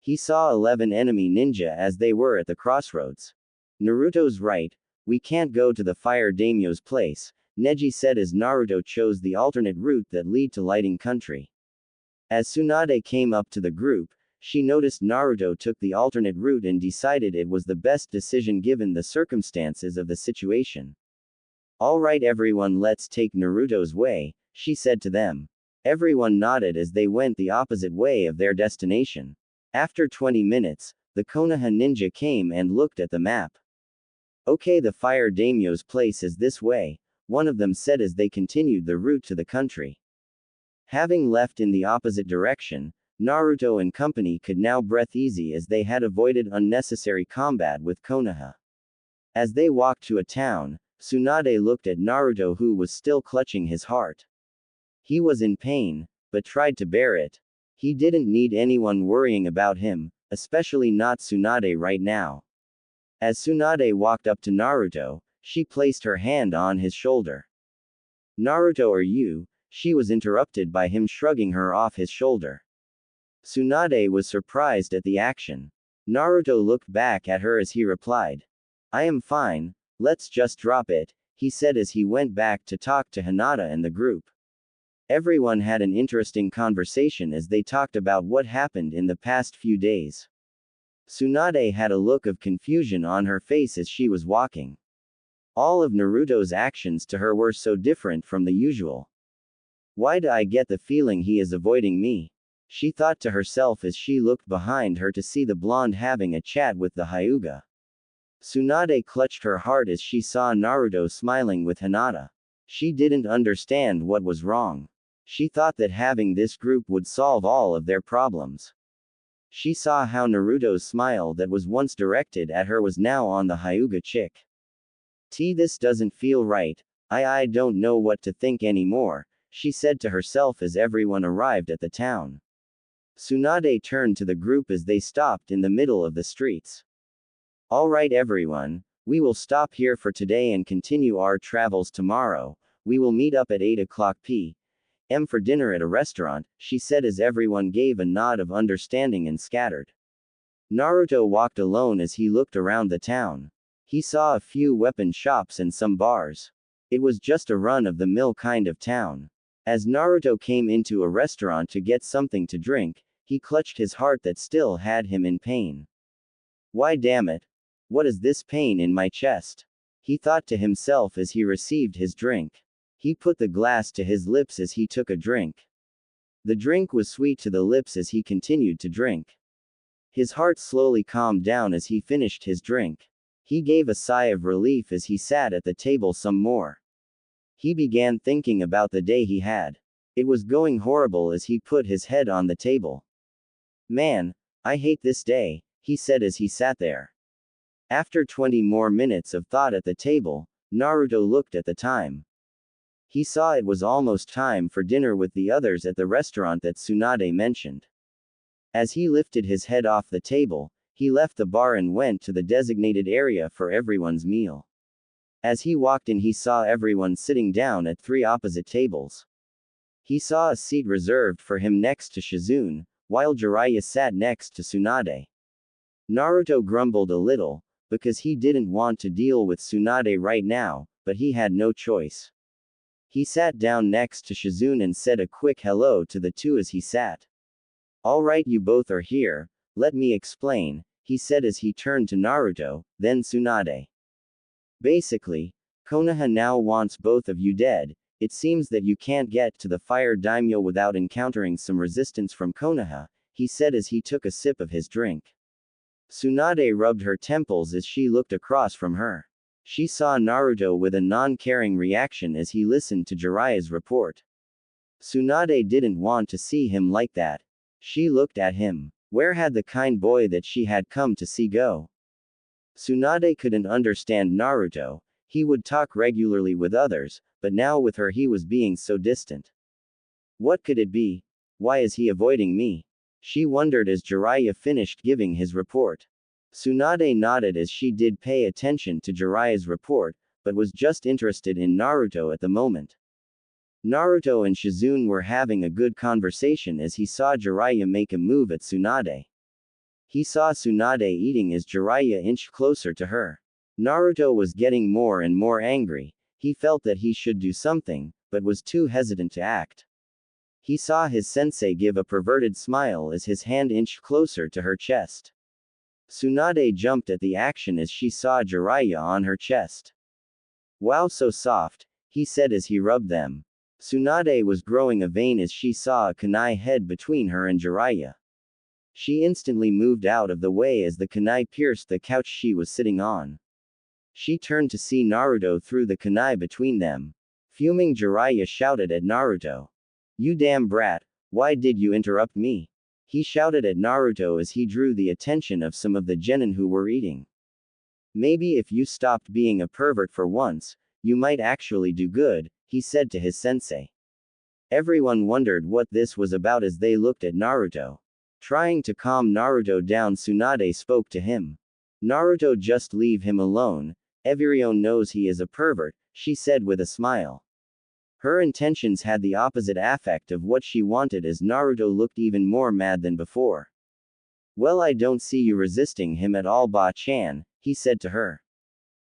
He saw 11 enemy ninja as they were at the crossroads. Naruto's right, we can't go to the fire daimyo's place, Neji said as Naruto chose the alternate route that lead to Lighting Country. As Tsunade came up to the group, she noticed Naruto took the alternate route and decided it was the best decision given the circumstances of the situation. Alright everyone, let's take Naruto's way, she said to them. Everyone nodded as they went the opposite way of their destination. After 20 minutes, the Konoha ninja came and looked at the map. Okay, the fire daimyo's place is this way, one of them said as they continued the route to the country. Having left in the opposite direction, Naruto and company could now breathe easy as they had avoided unnecessary combat with Konoha. As they walked to a town, Tsunade looked at Naruto, who was still clutching his heart. He was in pain, but tried to bear it. He didn't need anyone worrying about him, especially not Tsunade right now. As Tsunade walked up to Naruto, she placed her hand on his shoulder. Naruto, are you? She was interrupted by him shrugging her off his shoulder. Tsunade was surprised at the action. Naruto looked back at her as he replied. I am fine, let's just drop it, he said as he went back to talk to Hinata and the group. Everyone had an interesting conversation as they talked about what happened in the past few days. Tsunade had a look of confusion on her face as she was walking. All of Naruto's actions to her were so different from the usual. Why do I get the feeling he is avoiding me? She thought to herself as she looked behind her to see the blonde having a chat with the Hyuga. Tsunade clutched her heart as she saw Naruto smiling with Hinata. She didn't understand what was wrong. She thought that having this group would solve all of their problems. She saw how Naruto's smile that was once directed at her was now on the Hyuga chick. This doesn't feel right, I don't know what to think anymore, she said to herself as everyone arrived at the town. Tsunade turned to the group as they stopped in the middle of the streets. Alright everyone, we will stop here for today and continue our travels tomorrow. We will meet up at 8 o'clock p.m. for dinner at a restaurant, she said as everyone gave a nod of understanding and scattered. Naruto walked alone as he looked around the town. He saw a few weapon shops and some bars. It was just a run-of-the-mill kind of town. As Naruto came into a restaurant to get something to drink, he clutched his heart that still had him in pain. Why damn it? What is this pain in my chest? He thought to himself as he received his drink. He put the glass to his lips as he took a drink. The drink was sweet to the lips as he continued to drink. His heart slowly calmed down as he finished his drink. He gave a sigh of relief as he sat at the table some more. He began thinking about the day he had. It was going horrible as he put his head on the table. Man, I hate this day, he said as he sat there. After 20 more minutes of thought at the table, Naruto looked at the time. He saw it was almost time for dinner with the others at the restaurant that Tsunade mentioned. As he lifted his head off the table, he left the bar and went to the designated area for everyone's meal. As he walked in, he saw everyone sitting down at 3 opposite tables. He saw a seat reserved for him next to Shizune, while Jiraiya sat next to Tsunade. Naruto grumbled a little, because he didn't want to deal with Tsunade right now, but he had no choice. He sat down next to Shizune and said a quick hello to the two as he sat. Alright, you both are here, let me explain, he said as he turned to Naruto, then Tsunade. Basically, Konoha now wants both of you dead. It seems that you can't get to the fire daimyo without encountering some resistance from Konoha, he said as he took a sip of his drink. Tsunade rubbed her temples as she looked across from her. She saw Naruto with a non-caring reaction as he listened to Jiraiya's report. Tsunade didn't want to see him like that. She looked at him. Where had the kind boy that she had come to see go? Tsunade couldn't understand Naruto. He would talk regularly with others, but now with her he was being so distant. What could it be? Why is he avoiding me? She wondered as Jiraiya finished giving his report. Tsunade nodded as she did pay attention to Jiraiya's report, but was just interested in Naruto at the moment. Naruto and Shizune were having a good conversation as he saw Jiraiya make a move at Tsunade. He saw Tsunade eating as Jiraiya inched closer to her. Naruto was getting more and more angry. He felt that he should do something, but was too hesitant to act. He saw his sensei give a perverted smile as his hand inched closer to her chest. Tsunade jumped at the action as she saw Jiraiya on her chest. "Wow, so soft," he said as he rubbed them. Tsunade was growing a vein as she saw a kunai head between her and Jiraiya. She instantly moved out of the way as the kunai pierced the couch she was sitting on. She turned to see Naruto through the kunai between them. Fuming, Jiraiya shouted at Naruto. "You damn brat, why did you interrupt me?" He shouted at Naruto as he drew the attention of some of the genin who were eating. "Maybe if you stopped being a pervert for once, you might actually do good," he said to his sensei. Everyone wondered what this was about as they looked at Naruto. Trying to calm Naruto down, Tsunade spoke to him. "Naruto, just leave him alone. Everyone knows he is a pervert," she said with a smile. Her intentions had the opposite effect of what she wanted as Naruto looked even more mad than before. "Well, I don't see you resisting him at all, Ba-chan," he said to her.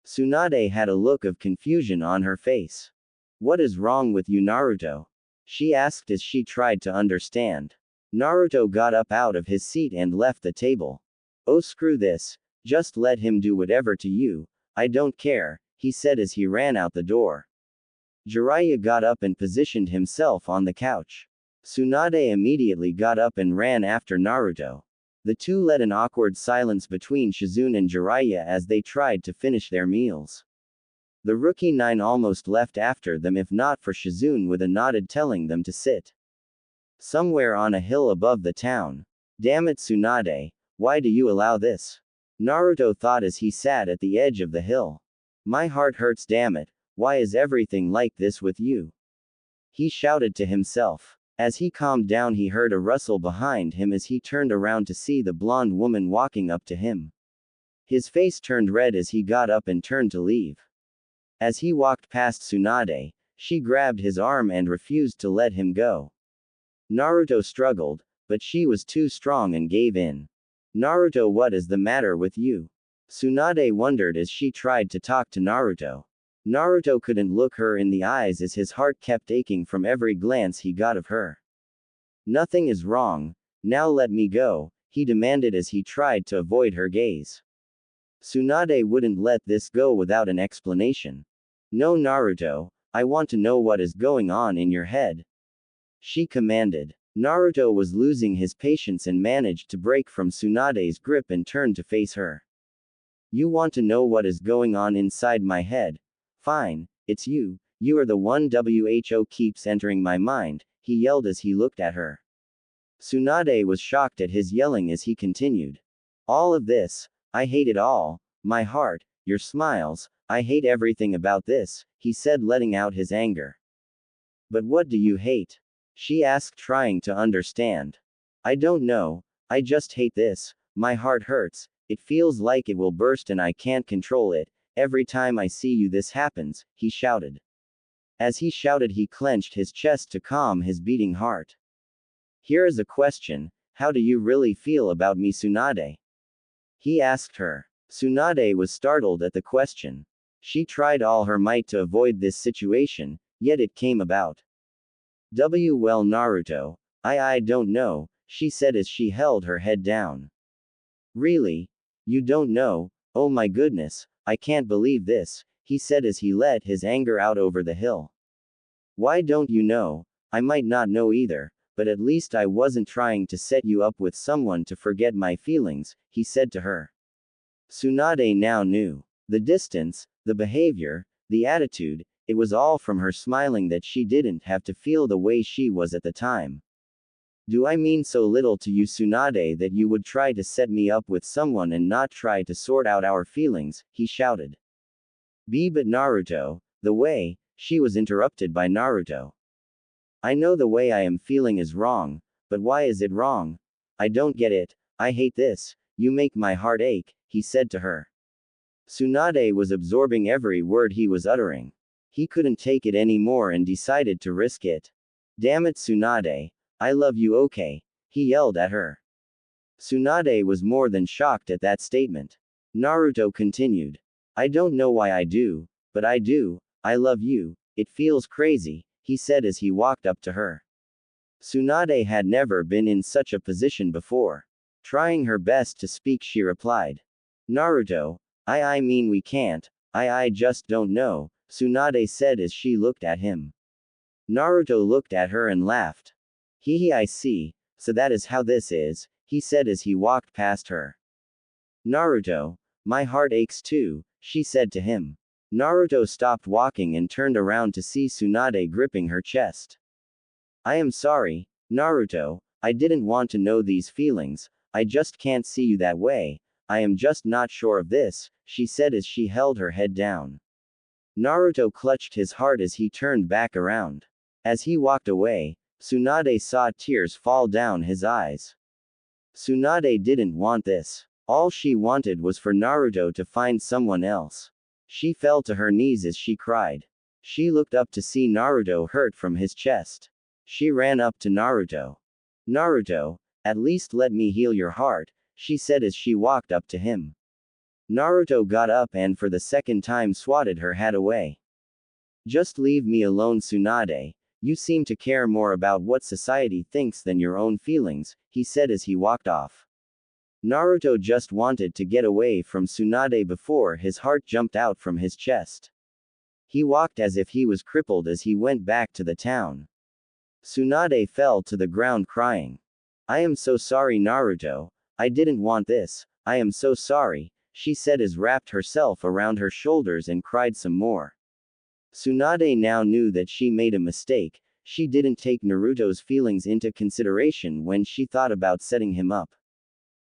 Tsunade had a look of confusion on her face. "What is wrong with you, Naruto?" she asked as she tried to understand. Naruto got up out of his seat and left the table. "Oh, screw this. Just let him do whatever to you. I don't care," he said as he ran out the door. Jiraiya got up and positioned himself on the couch. Tsunade immediately got up and ran after Naruto. The two led an awkward silence between Shizune and Jiraiya as they tried to finish their meals. The rookie 9 almost left after them if not for Shizune with a nod telling them to sit somewhere on a hill above the town. "Damn it, Tsunade, why do you allow this?" Naruto thought as he sat at the edge of the hill. "My heart hurts, damn it, why is everything like this with you?" he shouted to himself. As he calmed down, he heard a rustle behind him as he turned around to see the blonde woman walking up to him. His face turned red as he got up and turned to leave. As he walked past Tsunade, she grabbed his arm and refused to let him go. Naruto struggled, but she was too strong and gave in. "Naruto, what is the matter with you?" Tsunade wondered as she tried to talk to Naruto. Naruto couldn't look her in the eyes as his heart kept aching from every glance he got of her. "Nothing is wrong, now let me go," he demanded as he tried to avoid her gaze. Tsunade wouldn't let this go without an explanation. "No, Naruto, I want to know what is going on in your head," she commanded. Naruto was losing his patience and managed to break from Tsunade's grip and turn to face her. "You want to know what is going on inside my head? Fine, it's you. You are the one who keeps entering my mind," he yelled as he looked at her. Tsunade was shocked at his yelling as he continued. "All of this, I hate it all. My heart, your smiles, I hate everything about this," he said, letting out his anger. "But what do you hate?" she asked, trying to understand. "I don't know, I just hate this. My heart hurts, it feels like it will burst and I can't control it. Every time I see you this happens," he shouted. As he shouted, he clenched his chest to calm his beating heart. "Here is a question, how do you really feel about me, Tsunade?" he asked her. Tsunade was startled at the question. She tried all her might to avoid this situation, yet it came about. Well, Naruto, I don't know," she said as she held her head down. "Really? You don't know? Oh my goodness, I can't believe this," he said as he let his anger out over the hill. "Why don't you know? I might not know either, but at least I wasn't trying to set you up with someone to forget my feelings," he said to her. Tsunade now knew. The distance, the behavior, the attitude, it was all from her smiling that she didn't have to feel the way she was at the time. "Do I mean so little to you, Tsunade, that you would try to set me up with someone and not try to sort out our feelings?" he shouted. But Naruto, the way," she was interrupted by Naruto. "I know the way I am feeling is wrong, but why is it wrong? I don't get it, I hate this, you make my heart ache," he said to her. Tsunade was absorbing every word he was uttering. He couldn't take it anymore and decided to risk it. Damn it, Tsunade. I love you, okay? He yelled at her. Tsunade was more than shocked at that statement. Naruto continued. I don't know why I do, but I do. I love you. It feels crazy, he said as he walked up to her. Tsunade had never been in such a position before. Trying her best to speak, she replied. Naruto, I mean we can't, I just don't know, Tsunade said as she looked at him. Naruto looked at her and laughed. Hee, I see, so that is how this is, he said as he walked past her. Naruto, my heart aches too, she said to him. Naruto stopped walking and turned around to see Tsunade gripping her chest. I am sorry, Naruto, I didn't want to know these feelings, I just can't see you that way, I am just not sure of this, she said as she held her head down. Naruto clutched his heart as he turned back around. As he walked away, Tsunade saw tears fall down his eyes. Tsunade didn't want this. All she wanted was for Naruto to find someone else. She fell to her knees as she cried. She looked up to see Naruto hurt from his chest. She ran up to Naruto. Naruto, at least let me heal your heart, she said as she walked up to him. Naruto got up and for the second time swatted her hat away. Just leave me alone, Tsunade. You seem to care more about what society thinks than your own feelings, he said as he walked off. Naruto just wanted to get away from Tsunade before his heart jumped out from his chest. He walked as if he was crippled as he went back to the town. Tsunade fell to the ground crying. I am so sorry, Naruto. I didn't want this. I am so sorry, she said as wrapped herself around her shoulders and cried some more. Tsunade now knew that she made a mistake. She didn't take Naruto's feelings into consideration when she thought about setting him up.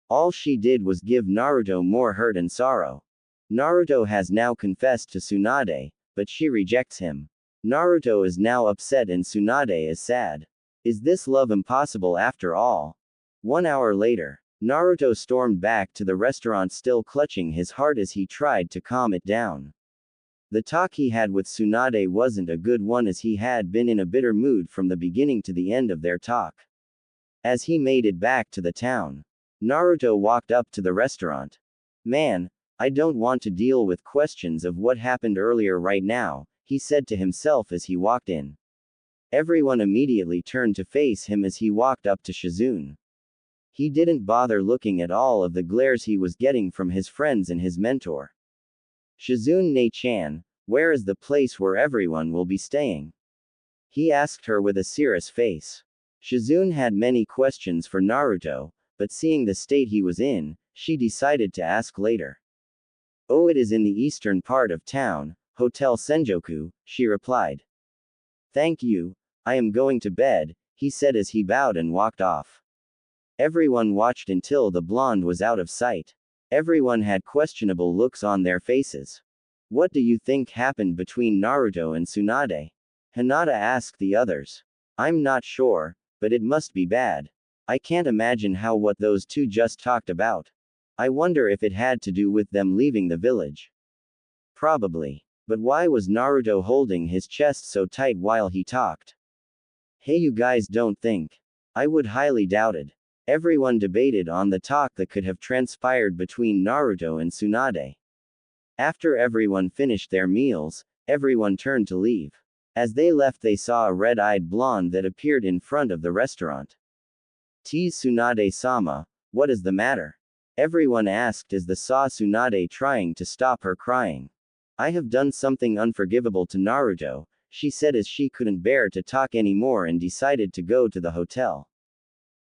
All she did was give Naruto more hurt and sorrow. Naruto has now confessed to Tsunade, but she rejects him. Naruto is now upset and Tsunade is sad. Is this love impossible after all? 1 hour later, Naruto stormed back to the restaurant still clutching his heart as he tried to calm it down. The talk he had with Tsunade wasn't a good one as he had been in a bitter mood from the beginning to the end of their talk. As he made it back to the town, Naruto walked up to the restaurant. Man, I don't want to deal with questions of what happened earlier right now, he said to himself as he walked in. Everyone immediately turned to face him as he walked up to Shizune. He didn't bother looking at all of the glares he was getting from his friends and his mentor. Shizune-chan, where is the place where everyone will be staying? He asked her with a serious face. Shizune had many questions for Naruto, but seeing the state he was in, she decided to ask later. Oh, it is in the eastern part of town, Hotel Senjoku, she replied. Thank you, I am going to bed, he said as he bowed and walked off. Everyone watched until the blonde was out of sight. Everyone had questionable looks on their faces. What do you think happened between Naruto and Tsunade? Hinata asked the others. I'm not sure, but it must be bad. I can't imagine how what those two just talked about. I wonder if it had to do with them leaving the village. Probably. But why was Naruto holding his chest so tight while he talked? Hey, you guys don't think? I would highly doubted. Everyone debated on the talk that could have transpired between Naruto and Tsunade. After everyone finished their meals, everyone turned to leave. As they left, they saw a red-eyed blonde that appeared in front of the restaurant. Tease Tsunade-sama, what is the matter? Everyone asked as they saw Tsunade trying to stop her crying. I have done something unforgivable to Naruto, she said as she couldn't bear to talk anymore and decided to go to the hotel.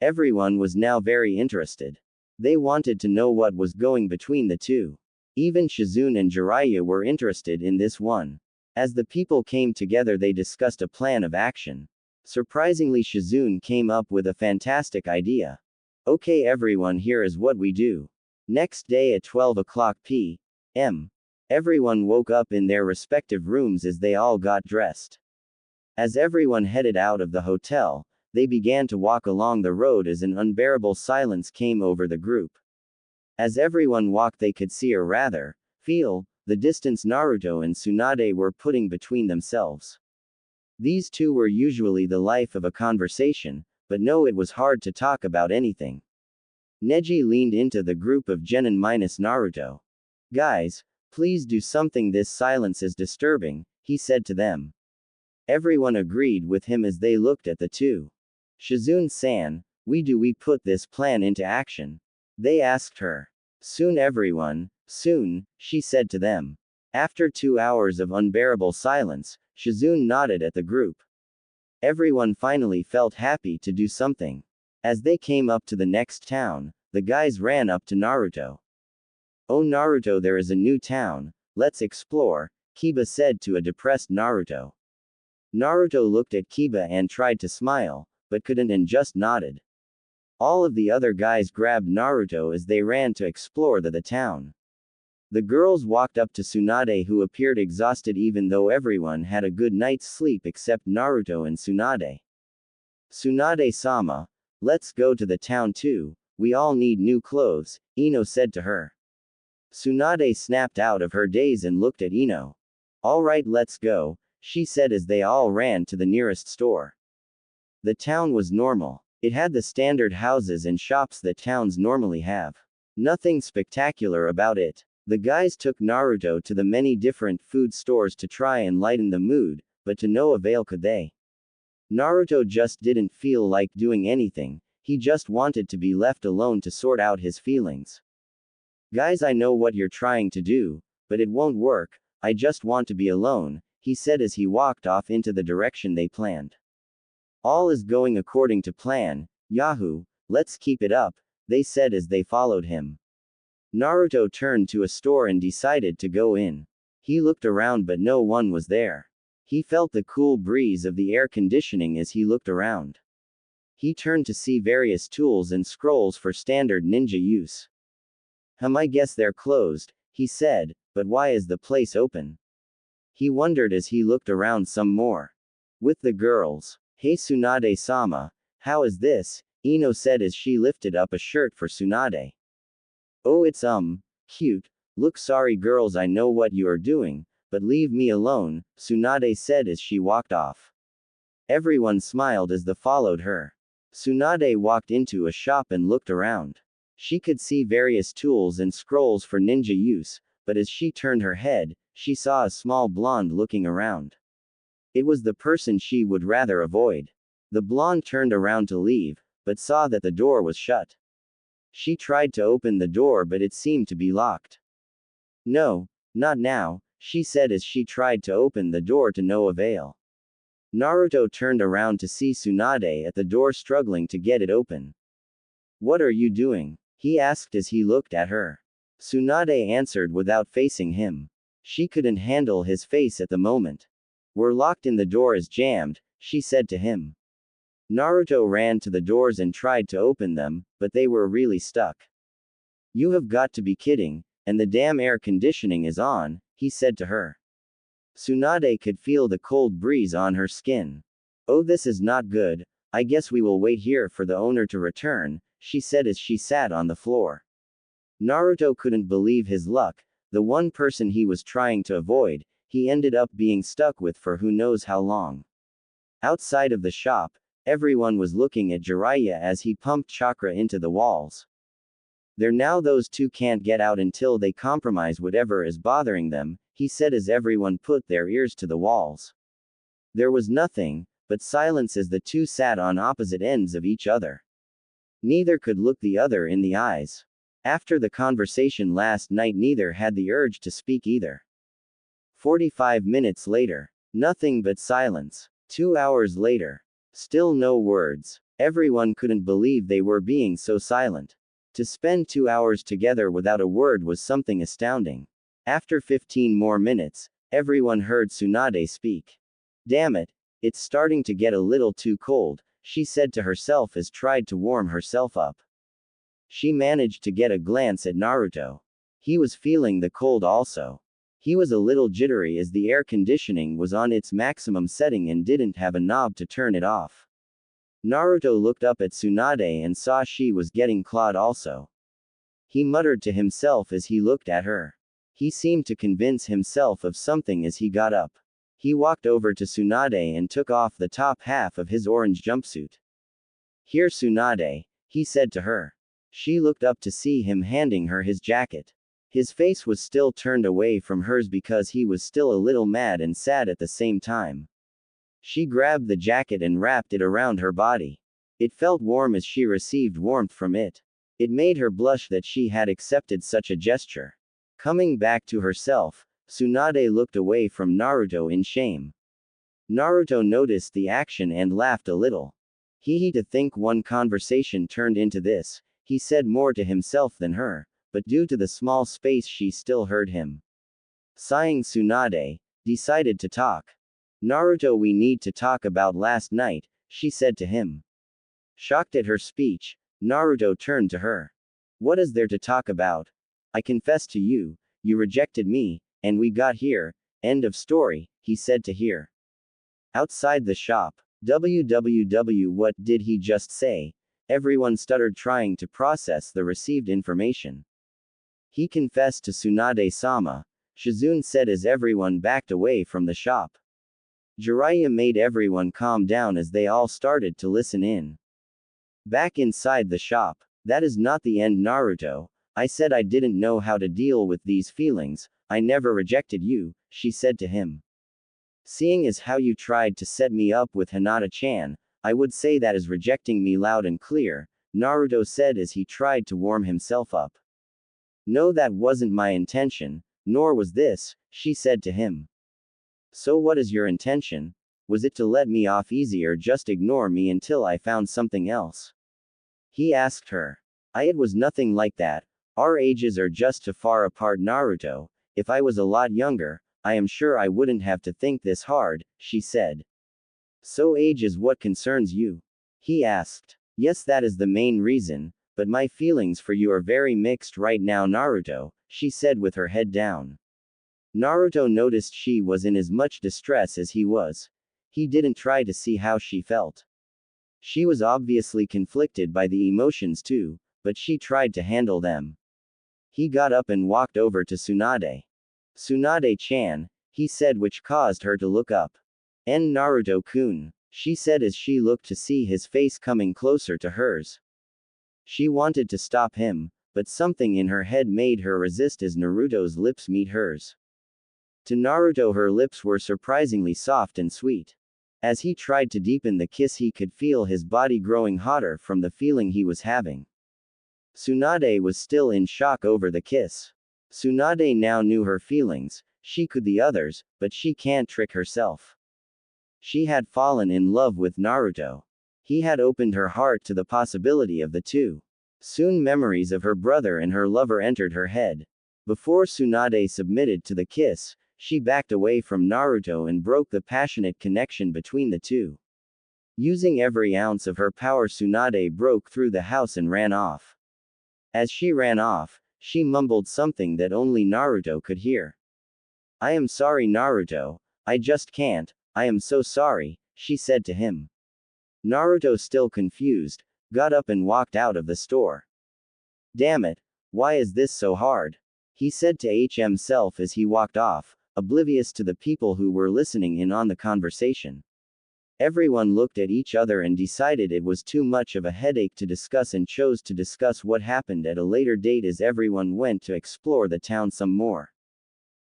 Everyone was now very interested. They wanted to know what was going between the two. Even Shizune and Jiraiya were interested in this one. As the people came together, they discussed a plan of action. Surprisingly, Shizune came up with a fantastic idea. Okay everyone, here is what we do. Next day at 12 o'clock p.m. Everyone woke up in their respective rooms as they all got dressed. As everyone headed out of the hotel, they began to walk along the road as an unbearable silence came over the group. As everyone walked, they could see, or rather, feel, the distance Naruto and Tsunade were putting between themselves. These two were usually the life of a conversation, but no, it was hard to talk about anything. Neji leaned into the group of Genin minus Naruto. Guys, please do something, this silence is disturbing, he said to them. Everyone agreed with him as they looked at the two. Shizune-san, we put this plan into action? They asked her. Soon everyone, soon, she said to them. After 2 hours of unbearable silence, Shizune nodded at the group. Everyone finally felt happy to do something. As they came up to the next town, the guys ran up to Naruto. Oh Naruto, there is a new town, let's explore, Kiba said to a depressed Naruto. Naruto looked at Kiba and tried to smile, but couldn't and just nodded. All of the other guys grabbed Naruto as they ran to explore the town. The girls walked up to Tsunade, who appeared exhausted even though everyone had a good night's sleep except Naruto and Tsunade. Tsunade-sama, let's go to the town too, we all need new clothes, Ino said to her. Tsunade snapped out of her daze and looked at Ino. Alright, let's go, she said as they all ran to the nearest store. The town was normal. It had the standard houses and shops that towns normally have. Nothing spectacular about it. The guys took Naruto to the many different food stores to try and lighten the mood, but to no avail could they. Naruto just didn't feel like doing anything, he just wanted to be left alone to sort out his feelings. Guys, I know what you're trying to do, but it won't work, I just want to be alone, he said as he walked off into the direction they planned. All is going according to plan, Yahoo, let's keep it up, they said as they followed him. Naruto turned to a store and decided to go in. He looked around but no one was there. He felt the cool breeze of the air conditioning as he looked around. He turned to see various tools and scrolls for standard ninja use. I guess they're closed, he said, but why is the place open? He wondered as he looked around some more. With the girls. Hey Tsunade-sama, how is this? Ino said as she lifted up a shirt for Tsunade. Oh, it's cute. Look, sorry girls, I know what you are doing, but leave me alone, Tsunade said as she walked off. Everyone smiled as they followed her. Tsunade walked into a shop and looked around. She could see various tools and scrolls for ninja use, but as she turned her head, she saw a small blonde looking around. It was the person she would rather avoid. The blonde turned around to leave, but saw that the door was shut. She tried to open the door but it seemed to be locked. No, not now, she said as she tried to open the door to no avail. Naruto turned around to see Tsunade at the door struggling to get it open. What are you doing? He asked as he looked at her. Tsunade answered without facing him. She couldn't handle his face at the moment. We're locked and the door is jammed, she said to him. Naruto ran to the doors and tried to open them, but they were really stuck. You have got to be kidding, and the damn air conditioning is on, he said to her. Tsunade could feel the cold breeze on her skin. Oh, this is not good, I guess we will wait here for the owner to return, she said as she sat on the floor. Naruto couldn't believe his luck, the one person he was trying to avoid, he ended up being stuck with for who knows how long. Outside of the shop, everyone was looking at Jiraiya as he pumped chakra into the walls. There now, those two can't get out until they compromise whatever is bothering them, he said as everyone put their ears to the walls. There was nothing but silence as the two sat on opposite ends of each other. Neither could look the other in the eyes. After the conversation last night, neither had the urge to speak either. 45 minutes later. Nothing but silence. 2 hours later. Still no words. Everyone couldn't believe they were being so silent. To spend 2 hours together without a word was something astounding. After 15 more minutes, everyone heard Tsunade speak. Damn it, it's starting to get a little too cold, she said to herself as tried to warm herself up. She managed to get a glance at Naruto. He was feeling the cold also. He was a little jittery as the air conditioning was on its maximum setting and didn't have a knob to turn it off. Naruto looked up at Tsunade and saw she was getting clawed also. He muttered to himself as he looked at her. He seemed to convince himself of something as he got up. He walked over to Tsunade and took off the top half of his orange jumpsuit. "Here, Tsunade," he said to her. She looked up to see him handing her his jacket. His face was still turned away from hers because he was still a little mad and sad at the same time. She grabbed the jacket and wrapped it around her body. It felt warm as she received warmth from it. It made her blush that she had accepted such a gesture. Coming back to herself, Tsunade looked away from Naruto in shame. Naruto noticed the action and laughed a little. To think one conversation turned into this, he said more to himself than her, but due to the small space she still heard him. Sighing, Tsunade decided to talk. "Naruto, we need to talk about last night," she said to him. Shocked at her speech, Naruto turned to her. "What is there to talk about? I confess to you, you rejected me, and we got here, end of story," he said to her. Outside the shop, what did he just say? Everyone stuttered trying to process the received information. He confessed to Tsunade-sama, Shizune said as everyone backed away from the shop. Jiraiya made everyone calm down as they all started to listen in. Back inside the shop, "That is not the end, Naruto. I said I didn't know how to deal with these feelings, I never rejected you," she said to him. "Seeing as how you tried to set me up with Hinata-chan, I would say that is rejecting me loud and clear," Naruto said as he tried to warm himself up. "No, that wasn't my intention, nor was this," she said to him. "So what is your intention? Was it to let me off easy or just ignore me until I found something else?" he asked her. It was nothing like that. Our ages are just too far apart, Naruto. If I was a lot younger, I am sure I wouldn't have to think this hard," she said. "So age is what concerns you?" he asked. "Yes, that is the main reason, but my feelings for you are very mixed right now, Naruto," she said with her head down. Naruto noticed she was in as much distress as he was. He didn't try to see how she felt. She was obviously conflicted by the emotions too, but she tried to handle them. He got up and walked over to Tsunade. "Tsunade-chan," he said, which caused her to look up. "Naruto-kun," she said as she looked to see his face coming closer to hers. She wanted to stop him, but something in her head made her resist as Naruto's lips meet hers. To Naruto, her lips were surprisingly soft and sweet. As he tried to deepen the kiss, he could feel his body growing hotter from the feeling he was having. Tsunade was still in shock over the kiss. Tsunade now knew her feelings, she could the others, but she can't trick herself. She had fallen in love with Naruto. He had opened her heart to the possibility of the two. Soon memories of her brother and her lover entered her head. Before Tsunade submitted to the kiss, she backed away from Naruto and broke the passionate connection between the two. Using every ounce of her power, Tsunade broke through the house and ran off. As she ran off, she mumbled something that only Naruto could hear. "I am sorry, Naruto. I just can't. I am so sorry," she said to him. Naruto, still confused, got up and walked out of the store. "Damn it, why is this so hard?" he said to himself as he walked off, oblivious to the people who were listening in on the conversation. Everyone looked at each other and decided it was too much of a headache to discuss and chose to discuss what happened at a later date as everyone went to explore the town some more.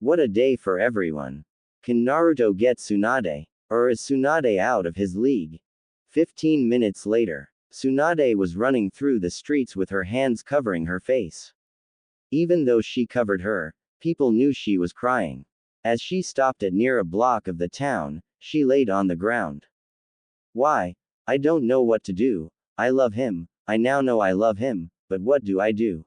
What a day for everyone. Can Naruto get Tsunade? Or is Tsunade out of his league? 15 minutes later, Tsunade was running through the streets with her hands covering her face. Even though she covered her, people knew she was crying. As she stopped at near a block of the town, she laid on the ground. "Why? I don't know what to do. I love him, I now know I love him, but what do I do?"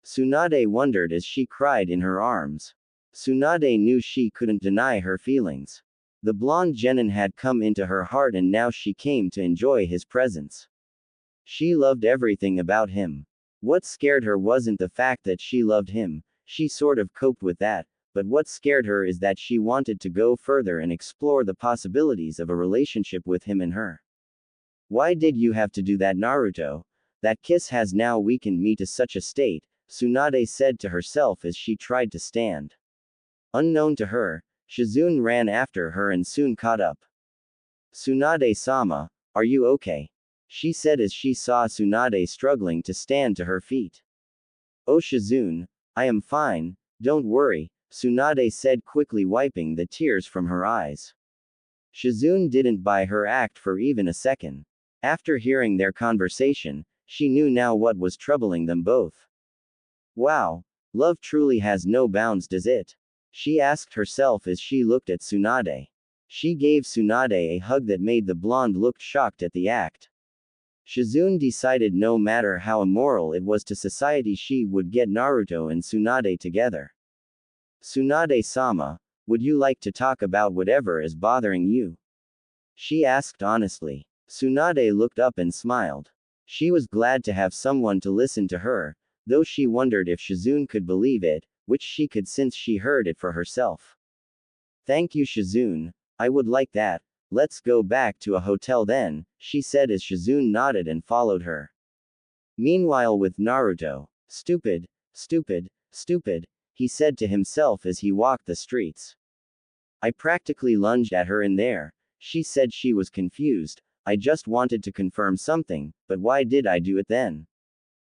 Tsunade wondered as she cried in her arms. Tsunade knew she couldn't deny her feelings. The blonde genin had come into her heart and now she came to enjoy his presence. She loved everything about him. What scared her wasn't the fact that she loved him, she sort of coped with that, but what scared her is that she wanted to go further and explore the possibilities of a relationship with him and her. "Why did you have to do that, Naruto? That kiss has now weakened me to such a state Tsunade said to herself as she tried to stand. Unknown to her, Shizune ran after her and soon caught up. Tsunade-sama, are you okay? She said as she saw Tsunade struggling to stand to her feet. Oh Shizune, I am fine, don't worry, Tsunade said quickly wiping the tears from her eyes. Shizune didn't buy her act for even a second. After hearing their conversation, she knew now what was troubling them both. Wow, love truly has no bounds, does it? She asked herself as she looked at Tsunade. She gave Tsunade a hug that made the blonde look shocked at the act. Shizune decided no matter how immoral it was to society she would get Naruto and Tsunade together. Tsunade-sama, would you like to talk about whatever is bothering you? She asked honestly. Tsunade looked up and smiled. She was glad to have someone to listen to her, though she wondered if Shizune could believe it, which she could since she heard it for herself. Thank you Shizune, I would like that. Let's go back to a hotel then, she said as Shizune nodded and followed her. Meanwhile with Naruto, stupid, stupid, stupid, he said to himself as he walked the streets. I practically lunged at her in there. She said she was confused. I just wanted to confirm something, but why did I do it then?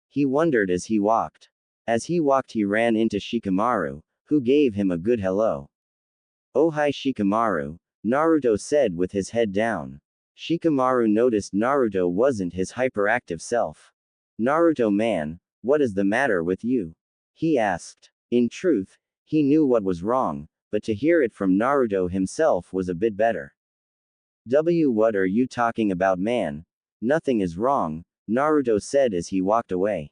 He wondered as he walked. As he walked he ran into Shikamaru, who gave him a good hello. Oh hi Shikamaru, Naruto said with his head down. Shikamaru noticed Naruto wasn't his hyperactive self. Naruto man, what is the matter with you? He asked. In truth, he knew what was wrong, but to hear it from Naruto himself was a bit better. What are you talking about man? Nothing is wrong, Naruto said as he walked away.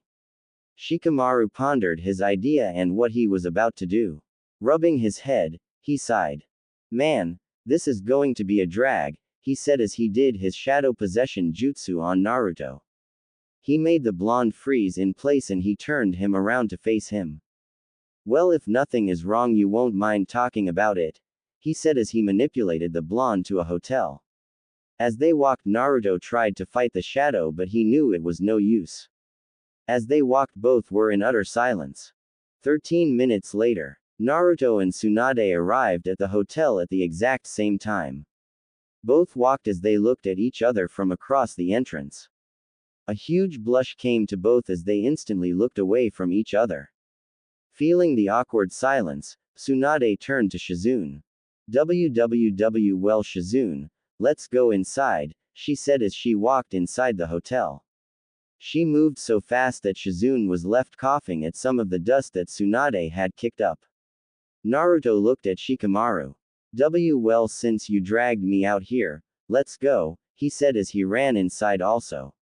Shikamaru pondered his idea and what he was about to do. Rubbing his head, he sighed. Man, this is going to be a drag, he said as he did his shadow possession jutsu on Naruto. He made the blonde freeze in place and he turned him around to face him. Well, if nothing is wrong you won't mind talking about it, he said as he manipulated the blonde to a hotel. As they walked Naruto tried to fight the shadow but he knew it was no use. As they walked both were in utter silence. 13 minutes later, Naruto and Tsunade arrived at the hotel at the exact same time. Both walked as they looked at each other from across the entrance. A huge blush came to both as they instantly looked away from each other. Feeling the awkward silence, Tsunade turned to Shizune. Well Shizune, let's go inside, she said as she walked inside the hotel. She moved so fast that Shizune was left coughing at some of the dust that Tsunade had kicked up. Naruto looked at Shikamaru. Well since you dragged me out here, let's go, he said as he ran inside also.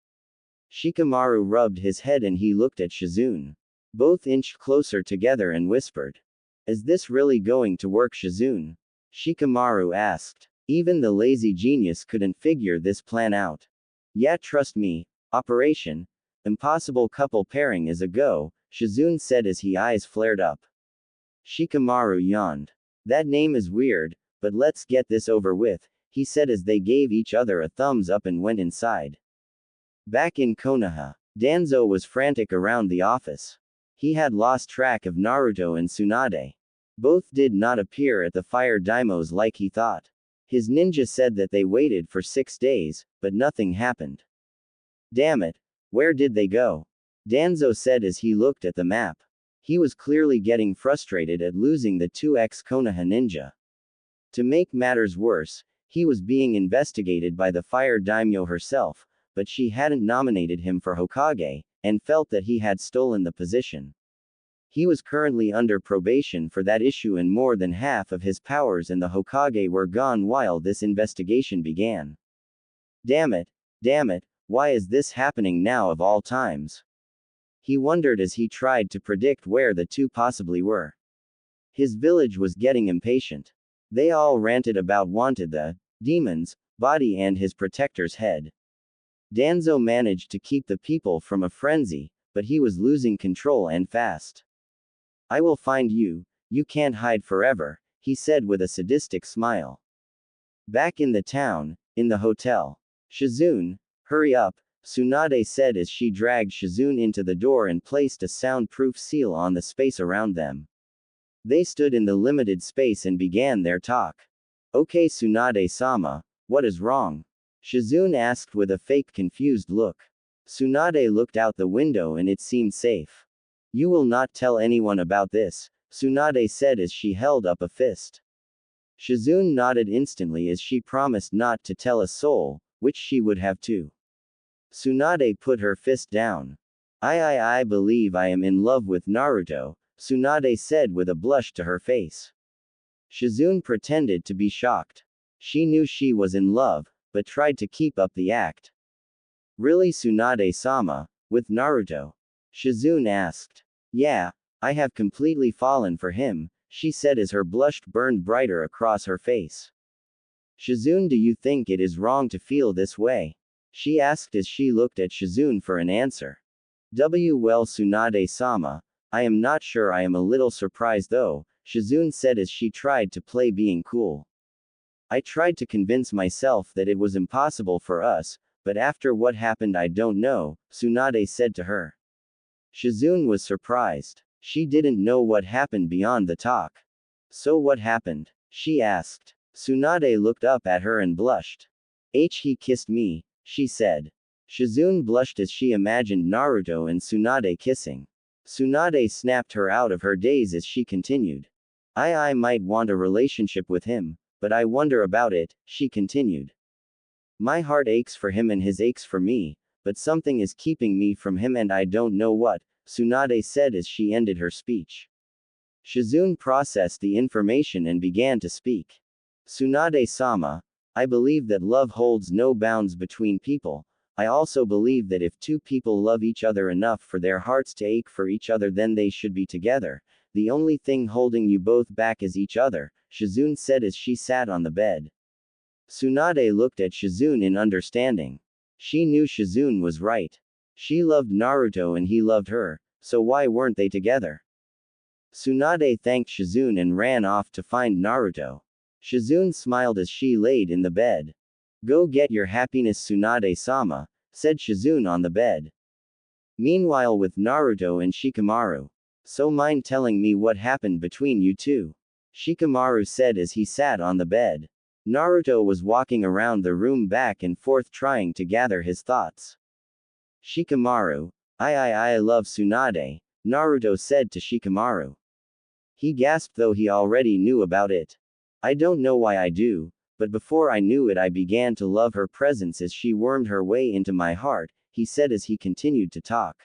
Shikamaru rubbed his head and he looked at Shizune. Both inched closer together and whispered. Is this really going to work Shizune? Shikamaru asked. Even the lazy genius couldn't figure this plan out. Yeah trust me, Operation Impossible couple pairing is a go, Shizune said as his eyes flared up. Shikamaru yawned. That name is weird, but let's get this over with, he said as they gave each other a thumbs up and went inside. Back in Konoha, Danzo was frantic around the office. He had lost track of Naruto and Tsunade. Both did not appear at the fire daimos like he thought. His ninja said that they waited for 6 days, but nothing happened. Damn it, where did they go? Danzo said as he looked at the map. He was clearly getting frustrated at losing the 2x Konoha ninja. To make matters worse, he was being investigated by the fire daimyo herself, but she hadn't nominated him for Hokage, and felt that he had stolen the position. He was currently under probation for that issue and more than half of his powers and the Hokage were gone while this investigation began. Damn it, why is this happening now of all times? He wondered as he tried to predict where the two possibly were. His village was getting impatient. They all ranted about wanted the demon's body and his protector's head. Danzo managed to keep the people from a frenzy, but he was losing control and fast. I will find you, you can't hide forever, he said with a sadistic smile. Back in the town, in the hotel. Shizune, hurry up, Tsunade said as she dragged Shizune into the door and placed a soundproof seal on the space around them. They stood in the limited space and began their talk. Okay, Tsunade-sama, what is wrong? Shizune asked with a fake confused look. Tsunade looked out the window and it seemed safe. You will not tell anyone about this, Tsunade said as she held up a fist. Shizune nodded instantly as she promised not to tell a soul, which she would have to. Tsunade put her fist down. I believe I am in love with Naruto, Tsunade said with a blush to her face. Shizune pretended to be shocked. She knew she was in love, but tried to keep up the act. Really, Tsunade-sama, with Naruto? Shizune asked. Yeah, I have completely fallen for him, she said as her blush burned brighter across her face. Shizune, do you think it is wrong to feel this way? She asked as she looked at Shizune for an answer. Well, Tsunade-sama, I am not sure. I am a little surprised though, Shizune said as she tried to play being cool. I tried to convince myself that it was impossible for us, but after what happened I don't know, Tsunade said to her. Shizune was surprised. She didn't know what happened beyond the talk. So what happened? She asked. Tsunade looked up at her and blushed. He kissed me, she said. Shizune blushed as she imagined Naruto and Tsunade kissing. Tsunade snapped her out of her daze as she continued. I might want a relationship with him, but I wonder about it, she continued. My heart aches for him and his aches for me, but something is keeping me from him and I don't know what, Tsunade said as she ended her speech. Shizune processed the information and began to speak. Tsunade-sama, I believe that love holds no bounds between people. I also believe that if two people love each other enough for their hearts to ache for each other, then they should be together. The only thing holding you both back is each other, Shizune said as she sat on the bed. Tsunade looked at Shizune in understanding. She knew Shizune was right. She loved Naruto and he loved her, so why weren't they together? Tsunade thanked Shizune and ran off to find Naruto. Shizune smiled as she laid in the bed. Go get your happiness, Tsunade-sama, said Shizune on the bed. Meanwhile, with Naruto and Shikamaru. So mind telling me what happened between you two? Shikamaru said as he sat on the bed. Naruto was walking around the room back and forth trying to gather his thoughts. Shikamaru, I love Tsunade, Naruto said to Shikamaru. He gasped though he already knew about it. I don't know why I do, but before I knew it I began to love her presence as she wormed her way into my heart, he said as he continued to talk.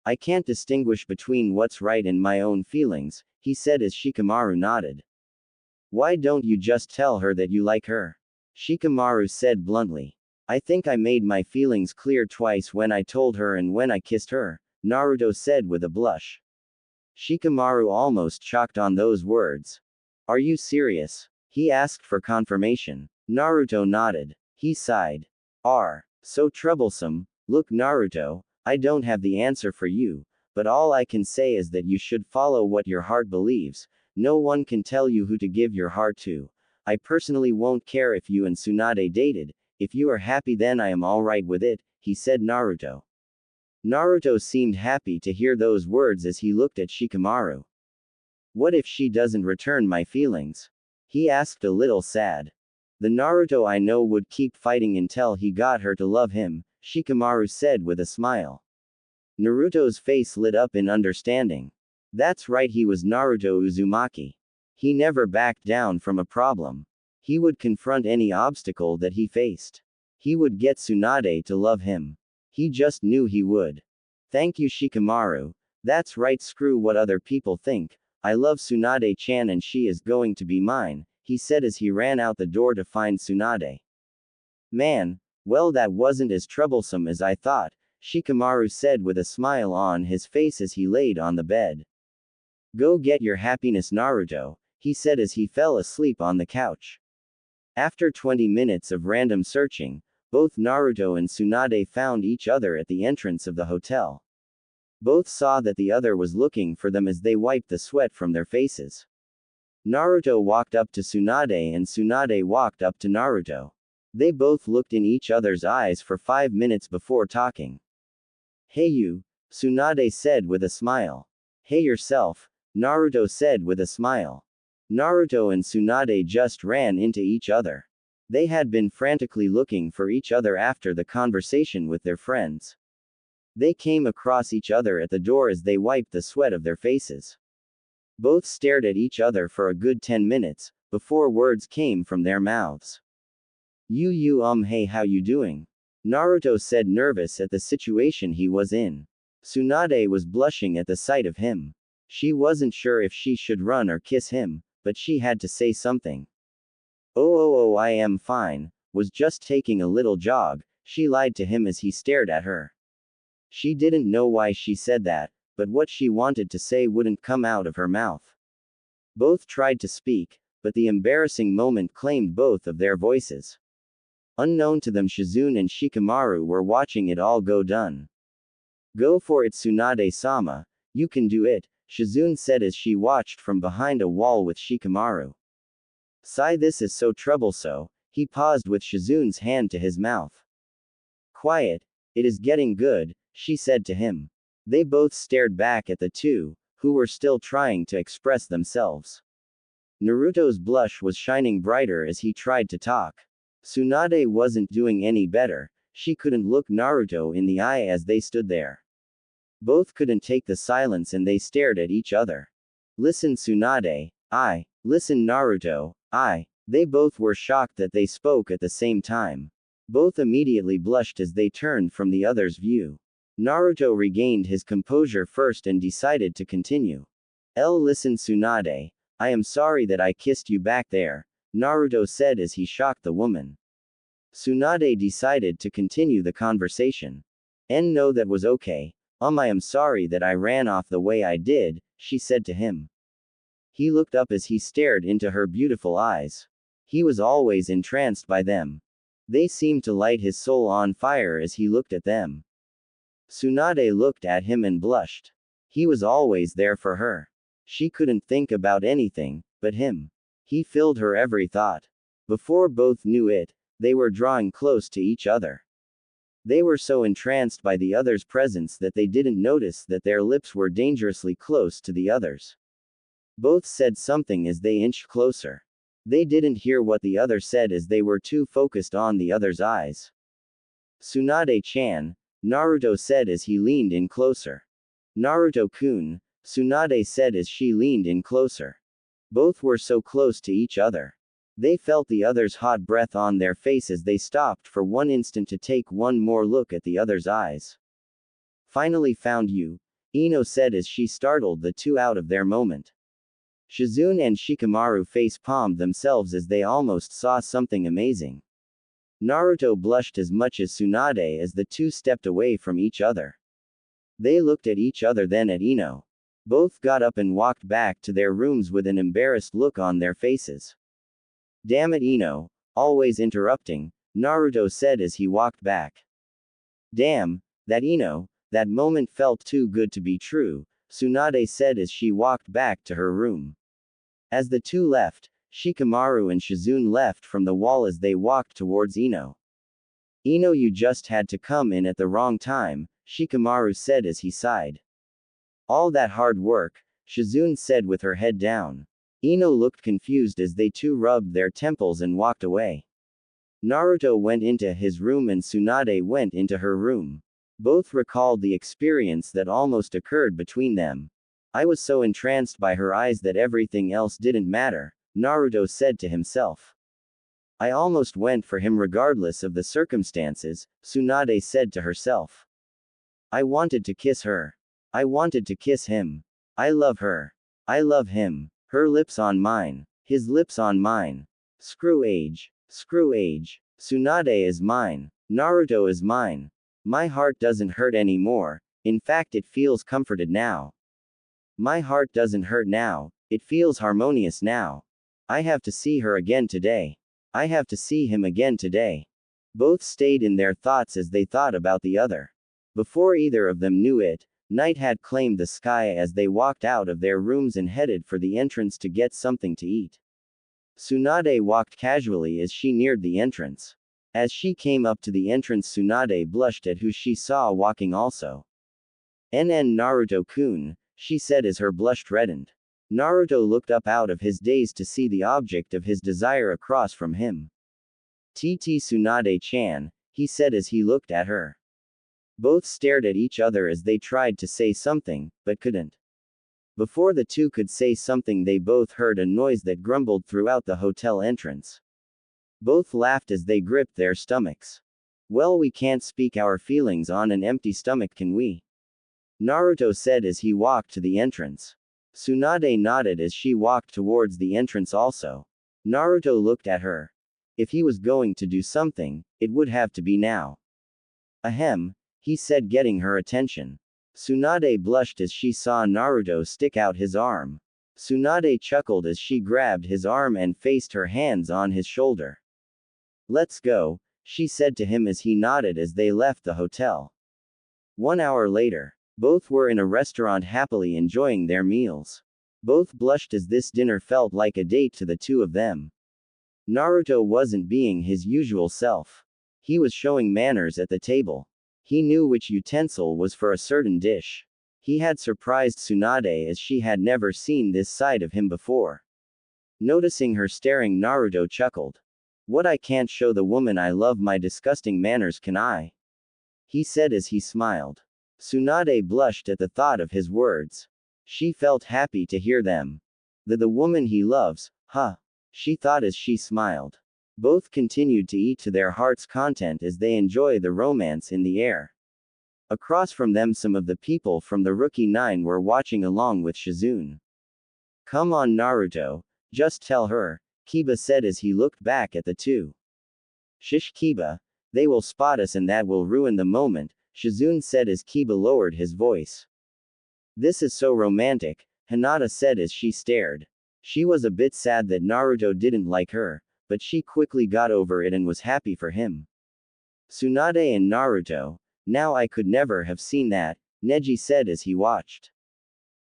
I can't distinguish between what's right and my own feelings, he said as Shikamaru nodded. Why don't you just tell her that you like her? Shikamaru said bluntly. I think I made my feelings clear twice when I told her and when I kissed her, Naruto said with a blush. Shikamaru almost choked on those words. Are you serious? He asked for confirmation. Naruto nodded. He sighed. So troublesome. Look, Naruto, I don't have the answer for you, but all I can say is that you should follow what your heart believes. No one can tell you who to give your heart to. I personally won't care if you and Tsunade dated. If you are happy, then I am alright with it, he said Naruto. Naruto seemed happy to hear those words as he looked at Shikamaru. What if she doesn't return my feelings? He asked a little sad. The Naruto I know would keep fighting until he got her to love him, Shikamaru said with a smile. Naruto's face lit up in understanding. That's right, he was Naruto Uzumaki. He never backed down from a problem. He would confront any obstacle that he faced. He would get Tsunade to love him. He just knew he would. Thank you, Shikamaru. That's right, screw what other people think. I love Tsunade-chan and she is going to be mine, he said as he ran out the door to find Tsunade. Man, well, that wasn't as troublesome as I thought, Shikamaru said with a smile on his face as he laid on the bed. Go get your happiness, Naruto, he said as he fell asleep on the couch. After 20 minutes of random searching, both Naruto and Tsunade found each other at the entrance of the hotel. Both saw that the other was looking for them as they wiped the sweat from their faces. Naruto walked up to Tsunade and Tsunade walked up to Naruto. They both looked in each other's eyes for 5 minutes before talking. Hey you, Tsunade said with a smile. Hey yourself, Naruto said with a smile. Naruto and Tsunade just ran into each other. They had been frantically looking for each other after the conversation with their friends. They came across each other at the door as they wiped the sweat of their faces. Both stared at each other for a good 10 minutes, before words came from their mouths. Hey, how you doing? Naruto said, nervous at the situation he was in. Tsunade was blushing at the sight of him. She wasn't sure if she should run or kiss him, but she had to say something. Oh, I am fine, was just taking a little jog, she lied to him as he stared at her. She didn't know why she said that, but what she wanted to say wouldn't come out of her mouth. Both tried to speak, but the embarrassing moment claimed both of their voices. Unknown to them, Shizune and Shikamaru were watching it all go down. Go for it, Tsunade-sama, you can do it, Shizune said as she watched from behind a wall with Shikamaru. Sigh, this is so troublesome, he paused with Shizune's hand to his mouth. Quiet, it is getting good, she said to him. They both stared back at the two, who were still trying to express themselves. Naruto's blush was shining brighter as he tried to talk. Tsunade wasn't doing any better, she couldn't look Naruto in the eye as they stood there. Both couldn't take the silence and they stared at each other. Listen Tsunade, I. Listen Naruto, I. They both were shocked that they spoke at the same time. Both immediately blushed as they turned from the other's view. Naruto regained his composure first and decided to continue. Listen Tsunade, I am sorry that I kissed you back there, Naruto said as he shocked the woman. Tsunade decided to continue the conversation. No, that was okay. I am sorry that I ran off the way I did, she said to him. He looked up as he stared into her beautiful eyes. He was always entranced by them. They seemed to light his soul on fire as he looked at them. Tsunade looked at him and blushed. He was always there for her. She couldn't think about anything but him. He filled her every thought. Before both knew it, they were drawing close to each other. They were so entranced by the other's presence that they didn't notice that their lips were dangerously close to the other's. Both said something as they inched closer. They didn't hear what the other said as they were too focused on the other's eyes. Tsunade-chan, Naruto said as he leaned in closer. Naruto-kun, Tsunade said as she leaned in closer. Both were so close to each other. They felt the other's hot breath on their face as they stopped for one instant to take one more look at the other's eyes. Finally found you, Ino said as she startled the two out of their moment. Shizune and Shikamaru face-palmed themselves as they almost saw something amazing. Naruto blushed as much as Tsunade as the two stepped away from each other. They looked at each other, then at Ino. Both got up and walked back to their rooms with an embarrassed look on their faces. Damn it, Ino, always interrupting, Naruto said as he walked back. Damn, that Ino, that moment felt too good to be true, Tsunade said as she walked back to her room. As the two left, Shikamaru and Shizune left from the wall as they walked towards Ino. Ino, you just had to come in at the wrong time, Shikamaru said as he sighed. All that hard work, Shizune said with her head down. Ino looked confused as they two rubbed their temples and walked away. Naruto went into his room and Tsunade went into her room. Both recalled the experience that almost occurred between them. I was so entranced by her eyes that everything else didn't matter, Naruto said to himself. I almost went for him regardless of the circumstances, Tsunade said to herself. I wanted to kiss her. I wanted to kiss him. I love her. I love him. Her lips on mine. His lips on mine. Screw age. Screw age. Tsunade is mine. Naruto is mine. My heart doesn't hurt anymore, in fact it feels comforted now. My heart doesn't hurt now, it feels harmonious now. I have to see her again today. I have to see him again today. Both stayed in their thoughts as they thought about the other. Before either of them knew it, night had claimed the sky as they walked out of their rooms and headed for the entrance to get something to eat. Tsunade walked casually as she neared the entrance. As she came up to the entrance, Tsunade blushed at who she saw walking also. "NN Naruto-kun," she said as her blush reddened. Naruto looked up out of his daze to see the object of his desire across from him. "TT Tsunade-chan," he said as he looked at her. Both stared at each other as they tried to say something, but couldn't. Before the two could say something, they both heard a noise that grumbled throughout the hotel entrance. Both laughed as they gripped their stomachs. "Well, we can't speak our feelings on an empty stomach, can we?" Naruto said as he walked to the entrance. Tsunade nodded as she walked towards the entrance also. Naruto looked at her. If he was going to do something, it would have to be now. "Ahem," he said, getting her attention. Tsunade blushed as she saw Naruto stick out his arm. Tsunade chuckled as she grabbed his arm and faced her hands on his shoulder. "Let's go," she said to him as he nodded as they left the hotel. 1 hour later, both were in a restaurant happily enjoying their meals. Both blushed as this dinner felt like a date to the two of them. Naruto wasn't being his usual self. He was showing manners at the table. He knew which utensil was for a certain dish. He had surprised Tsunade as she had never seen this side of him before. Noticing her staring, Naruto chuckled. "What, I can't show the woman I love my disgusting manners, can I?" he said as he smiled. Tsunade blushed at the thought of his words. She felt happy to hear them. The woman he loves, huh? She thought as she smiled. Both continued to eat to their heart's content as they enjoy the romance in the air. Across from them, some of the people from the Rookie 9 were watching along with Shizune. "Come on, Naruto, just tell her," Kiba said as he looked back at the two. "Shish, Kiba, they will spot us and that will ruin the moment," Shizune said as Kiba lowered his voice. "This is so romantic," Hinata said as she stared. She was a bit sad that Naruto didn't like her, but she quickly got over it and was happy for him. "Tsunade and Naruto, now I could never have seen that," Neji said as he watched.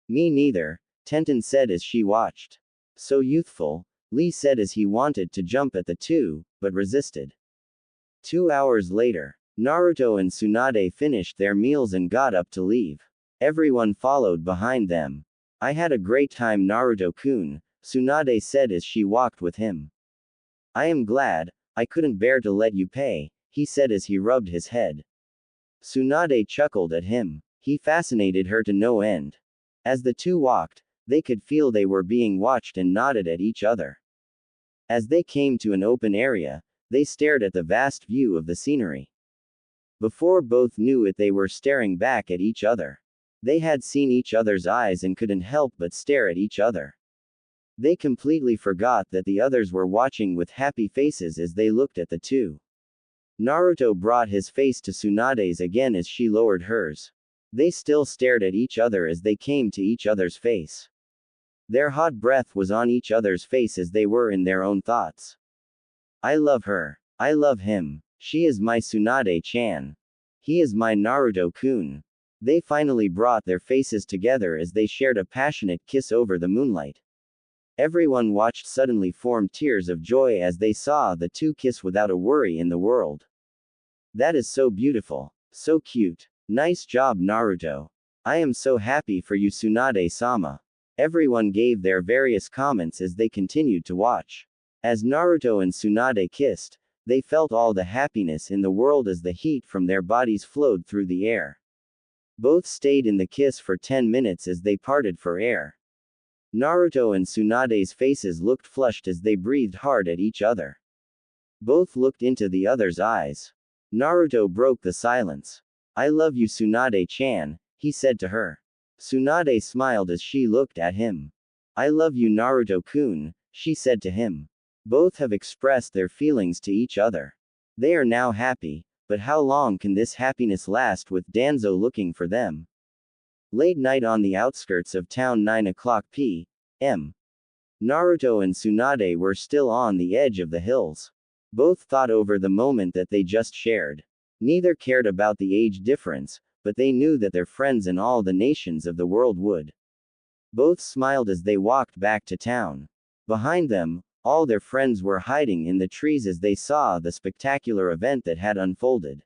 "Me neither," Tenten said as she watched. "So youthful," Lee said as he wanted to jump at the two, but resisted. 2 hours later, Naruto and Tsunade finished their meals and got up to leave. Everyone followed behind them. "I had a great time, Naruto-kun," Tsunade said as she walked with him. "I am glad, I couldn't bear to let you pay," he said as he rubbed his head. Tsunade chuckled at him. He fascinated her to no end. As the two walked, they could feel they were being watched and nodded at each other. As they came to an open area, they stared at the vast view of the scenery. Before both knew it, they were staring back at each other. They had seen each other's eyes and couldn't help but stare at each other. They completely forgot that the others were watching with happy faces as they looked at the two. Naruto brought his face to Tsunade's again as she lowered hers. They still stared at each other as they came to each other's face. Their hot breath was on each other's face as they were in their own thoughts. "I love her. I love him. She is my Tsunade-chan. He is my Naruto-kun." They finally brought their faces together as they shared a passionate kiss over the moonlight. Everyone watched suddenly formed tears of joy as they saw the two kiss without a worry in the world. "That is so beautiful. So cute. Nice job, Naruto. I am so happy for you, Tsunade-sama." Everyone gave their various comments as they continued to watch. As Naruto and Tsunade kissed, they felt all the happiness in the world as the heat from their bodies flowed through the air. Both stayed in the kiss for 10 minutes as they parted for air. Naruto and Tsunade's faces looked flushed as they breathed hard at each other. Both looked into the other's eyes. Naruto broke the silence. "I love you, Tsunade-chan," he said to her. Tsunade smiled as she looked at him. "I love you, Naruto-kun," she said to him. Both have expressed their feelings to each other. They are now happy, but how long can this happiness last with Danzo looking for them? Late night on the outskirts of town, 9 o'clock p.m. Naruto and Tsunade were still on the edge of the hills. Both thought over the moment that they just shared. Neither cared about the age difference, but they knew that their friends in all the nations of the world would. Both smiled as they walked back to town. Behind them, All their friends were hiding in the trees as they saw the spectacular event that had unfolded.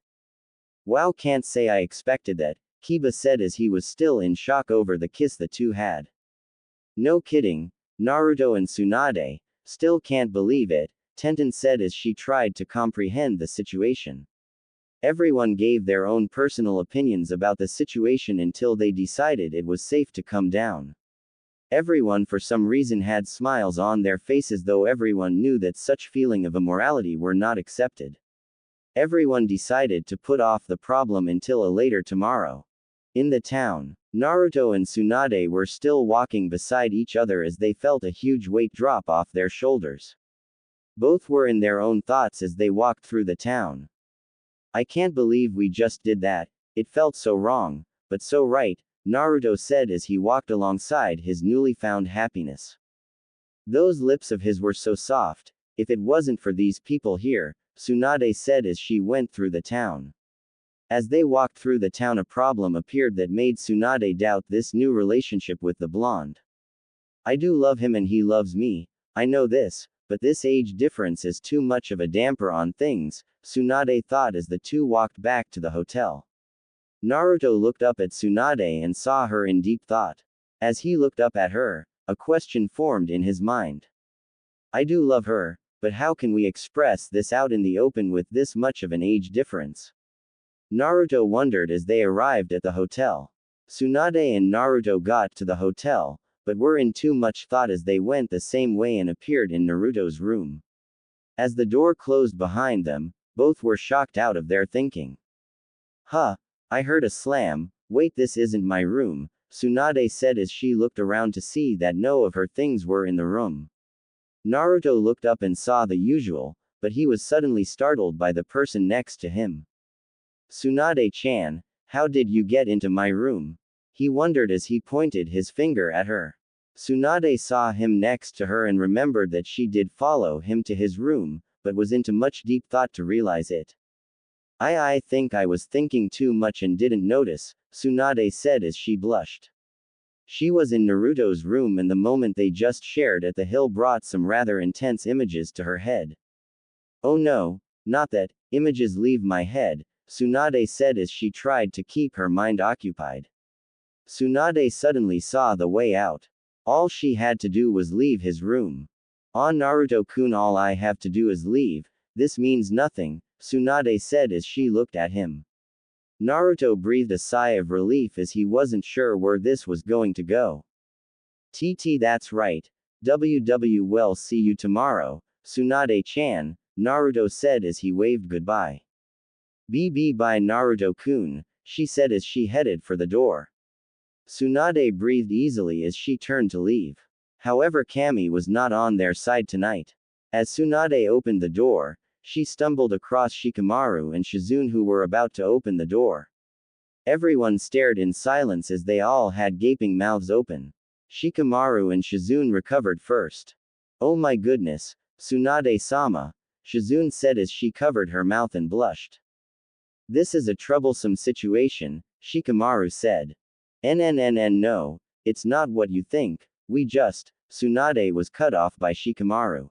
Wow, can't say I expected that, Kiba said as he was still in shock over the kiss the two had. No kidding, Naruto and Tsunade, still can't believe it, Tenten said as she tried to comprehend the situation. Everyone gave their own personal opinions about the situation until they decided it was safe to come down. Everyone for some reason had smiles on their faces, though everyone knew that such feeling of immorality were not accepted. Everyone decided to put off the problem until a later tomorrow. In the town, Naruto and Tsunade were still walking beside each other as they felt a huge weight drop off their shoulders. Both were in their own thoughts as they walked through the town. I can't believe we just did that, it felt so wrong, but so right, Naruto said as he walked alongside his newly found happiness. Those lips of his were so soft, if it wasn't for these people here, Tsunade said as she went through the town. As they walked through the town, a problem appeared that made Tsunade doubt this new relationship with the blonde. I do love him and he loves me, I know this, but this age difference is too much of a damper on things, Tsunade thought as the two walked back to the hotel. Naruto looked up at Tsunade and saw her in deep thought. As he looked up at her, a question formed in his mind. I do love her, but how can we express this out in the open with this much of an age difference? Naruto wondered as they arrived at the hotel. Tsunade and Naruto got to the hotel, but were in too much thought as they went the same way and appeared in Naruto's room. As the door closed behind them, both were shocked out of their thinking. Huh, I heard a slam, wait, this isn't my room, Tsunade said as she looked around to see that no of her things were in the room. Naruto looked up and saw the usual, but he was suddenly startled by the person next to him. Tsunade-chan, how did you get into my room? He wondered as he pointed his finger at her. Tsunade saw him next to her and remembered that she did follow him to his room, but was into much deep thought to realize it. I think I was thinking too much and didn't notice, Tsunade said as she blushed. She was in Naruto's room and the moment they just shared at the hill brought some rather intense images to her head. Oh no, not that, images leave my head, Tsunade said as she tried to keep her mind occupied. Tsunade suddenly saw the way out. All she had to do was leave his room. Naruto-kun, all I have to do is leave, this means nothing, Tsunade said as she looked at him. Naruto breathed a sigh of relief as he wasn't sure where this was going to go. That's right. Well, see you tomorrow, Tsunade-chan, Naruto said as he waved goodbye. Bye Naruto-kun, she said as she headed for the door. Tsunade breathed easily as she turned to leave. However, Kami was not on their side tonight. As Tsunade opened the door, she stumbled across Shikamaru and Shizune who were about to open the door. Everyone stared in silence as they all had gaping mouths open. Shikamaru and Shizune recovered first. Oh my goodness, Tsunade-sama, Shizune said as she covered her mouth and blushed. This is a troublesome situation, Shikamaru said. No, it's not what you think, Tsunade was cut off by Shikamaru.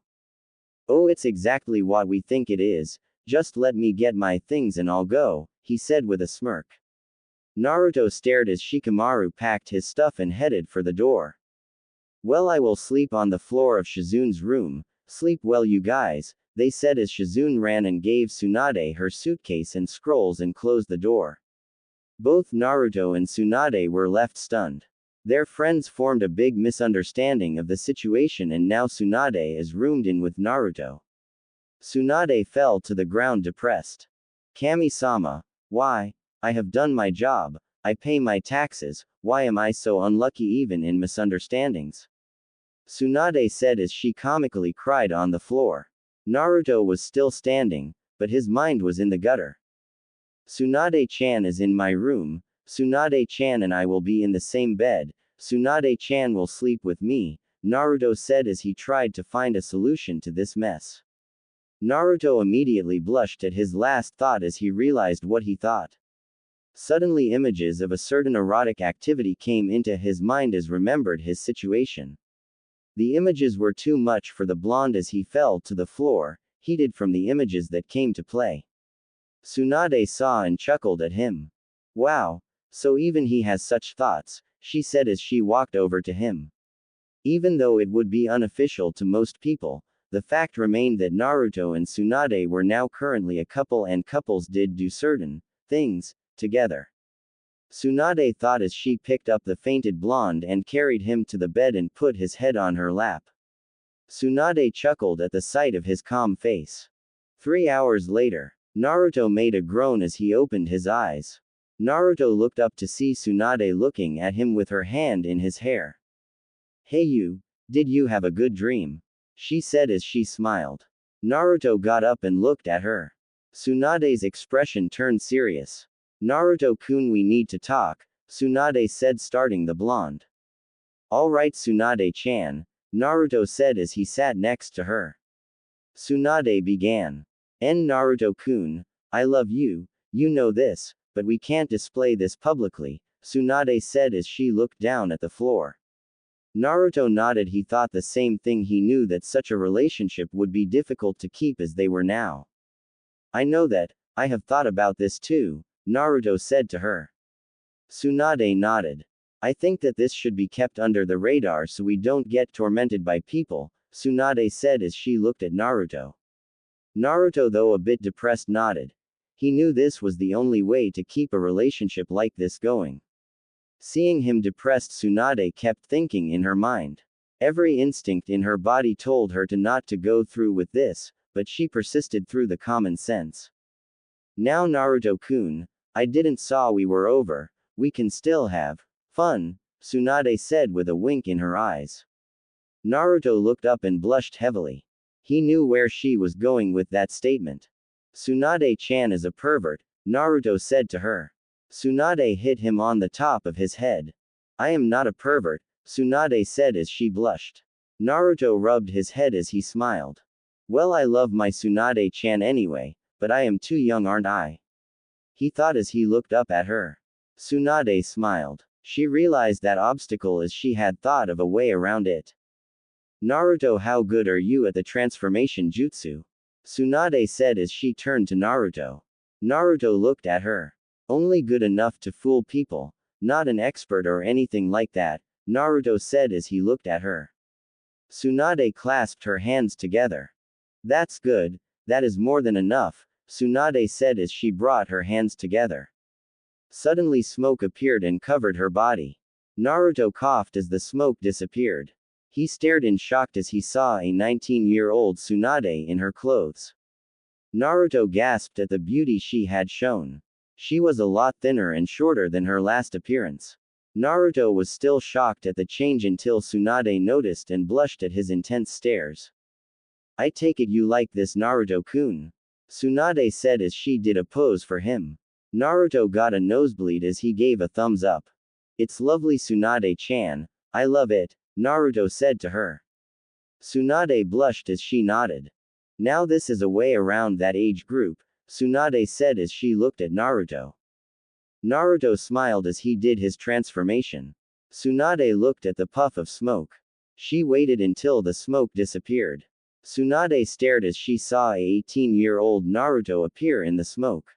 Oh, it's exactly what we think it is, just let me get my things and I'll go, he said with a smirk. Naruto stared as Shikamaru packed his stuff and headed for the door. Well, I will sleep on the floor of Shizune's room, sleep well you guys, they said as Shizune ran and gave Tsunade her suitcase and scrolls and closed the door. Both Naruto and Tsunade were left stunned. Their friends formed a big misunderstanding of the situation and now Tsunade is roomed in with Naruto. Tsunade fell to the ground depressed. Kami-sama, why? I have done my job, I pay my taxes, why am I so unlucky even in misunderstandings? Tsunade said as she comically cried on the floor. Naruto was still standing, but his mind was in the gutter. Tsunade-chan is in my room, Tsunade-chan and I will be in the same bed, Tsunade-chan will sleep with me, Naruto said as he tried to find a solution to this mess. Naruto immediately blushed at his last thought as he realized what he thought. Suddenly images of a certain erotic activity came into his mind as remembered his situation. The images were too much for the blonde as he fell to the floor, heated from the images that came to play. Tsunade saw and chuckled at him. Wow, so even he has such thoughts, she said as she walked over to him. Even though it would be unofficial to most people, the fact remained that Naruto and Tsunade were now currently a couple and couples did do certain things together. Tsunade thought as she picked up the fainted blonde and carried him to the bed and put his head on her lap. Tsunade chuckled at the sight of his calm face. 3 hours later, Naruto made a groan as he opened his eyes. Naruto looked up to see Tsunade looking at him with her hand in his hair. Hey you, did you have a good dream? She said as she smiled. Naruto got up and looked at her. Tsunade's expression turned serious. Naruto-kun, we need to talk, Tsunade said, starting the blonde. Alright Tsunade-chan, Naruto said as he sat next to her. Tsunade began. Naruto-kun, I love you, you know this, but we can't display this publicly, Tsunade said as she looked down at the floor. Naruto nodded. He thought the same thing. He knew that such a relationship would be difficult to keep as they were now. I know that, I have thought about this too, Naruto said to her. Tsunade nodded. I think that this should be kept under the radar so we don't get tormented by people, Tsunade said as she looked at Naruto. Naruto, though a bit depressed, nodded. He knew this was the only way to keep a relationship like this going. Seeing him depressed, Tsunade kept thinking in her mind. Every instinct in her body told her to not to go through with this, but she persisted through the common sense. Now Naruto-kun, I didn't saw we were over, we can still have fun, Tsunade said with a wink in her eyes. Naruto looked up and blushed heavily. He knew where she was going with that statement. Tsunade-chan is a pervert, Naruto said to her. Tsunade hit him on the top of his head. I am not a pervert, Tsunade said as she blushed. Naruto rubbed his head as he smiled. Well, I love my Tsunade-chan anyway, but I am too young, aren't I? He thought as he looked up at her. Tsunade smiled. She realized that obstacle as she had thought of a way around it. Naruto, how good are you at the transformation jutsu? Tsunade said as she turned to Naruto. Naruto looked at her. Only good enough to fool people, not an expert or anything like that, Naruto said as he looked at her. Tsunade clasped her hands together. That's good, that is more than enough, Tsunade said as she brought her hands together. Suddenly smoke appeared and covered her body. Naruto coughed as the smoke disappeared. He stared in shock as he saw a 19-year-old Tsunade in her clothes. Naruto gasped at the beauty she had shown. She was a lot thinner and shorter than her last appearance. Naruto was still shocked at the change until Tsunade noticed and blushed at his intense stares. I take it you like this, Naruto-kun, Tsunade said as she did a pose for him. Naruto got a nosebleed as he gave a thumbs up. It's lovely, Tsunade-chan, I love it, Naruto said to her. Tsunade blushed as she nodded. Now this is a way around that age group, Tsunade said as she looked at Naruto. Naruto smiled as he did his transformation. Tsunade looked at the puff of smoke. She waited until the smoke disappeared. Tsunade stared as she saw a 18-year-old Naruto appear in the smoke.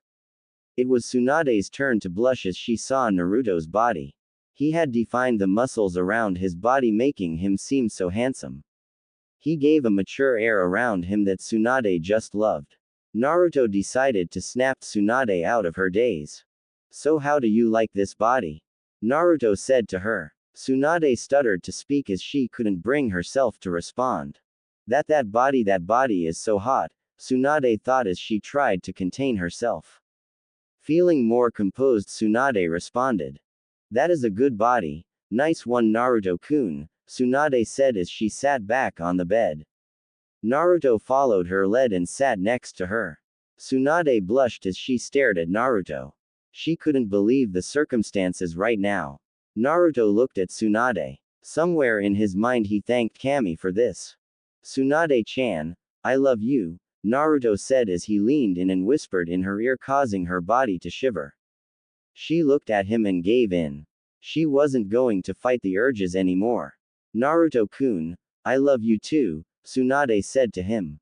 It was Tsunade's turn to blush as she saw Naruto's body. He had defined the muscles around his body, making him seem so handsome. He gave a mature air around him that Tsunade just loved. Naruto decided to snap Tsunade out of her daze. So how do you like this body? Naruto said to her. Tsunade stuttered to speak as she couldn't bring herself to respond. That body is so hot, Tsunade thought as she tried to contain herself. Feeling more composed, Tsunade responded. That is a good body, nice one Naruto-kun, Tsunade said as she sat back on the bed. Naruto followed her lead and sat next to her. Tsunade blushed as she stared at Naruto. She couldn't believe the circumstances right now. Naruto looked at Tsunade. Somewhere in his mind he thanked Kami for this. Tsunade-chan, I love you, Naruto said as he leaned in and whispered in her ear, causing her body to shiver. She looked at him and gave in. She wasn't going to fight the urges anymore. Naruto-kun, I love you too, Tsunade said to him.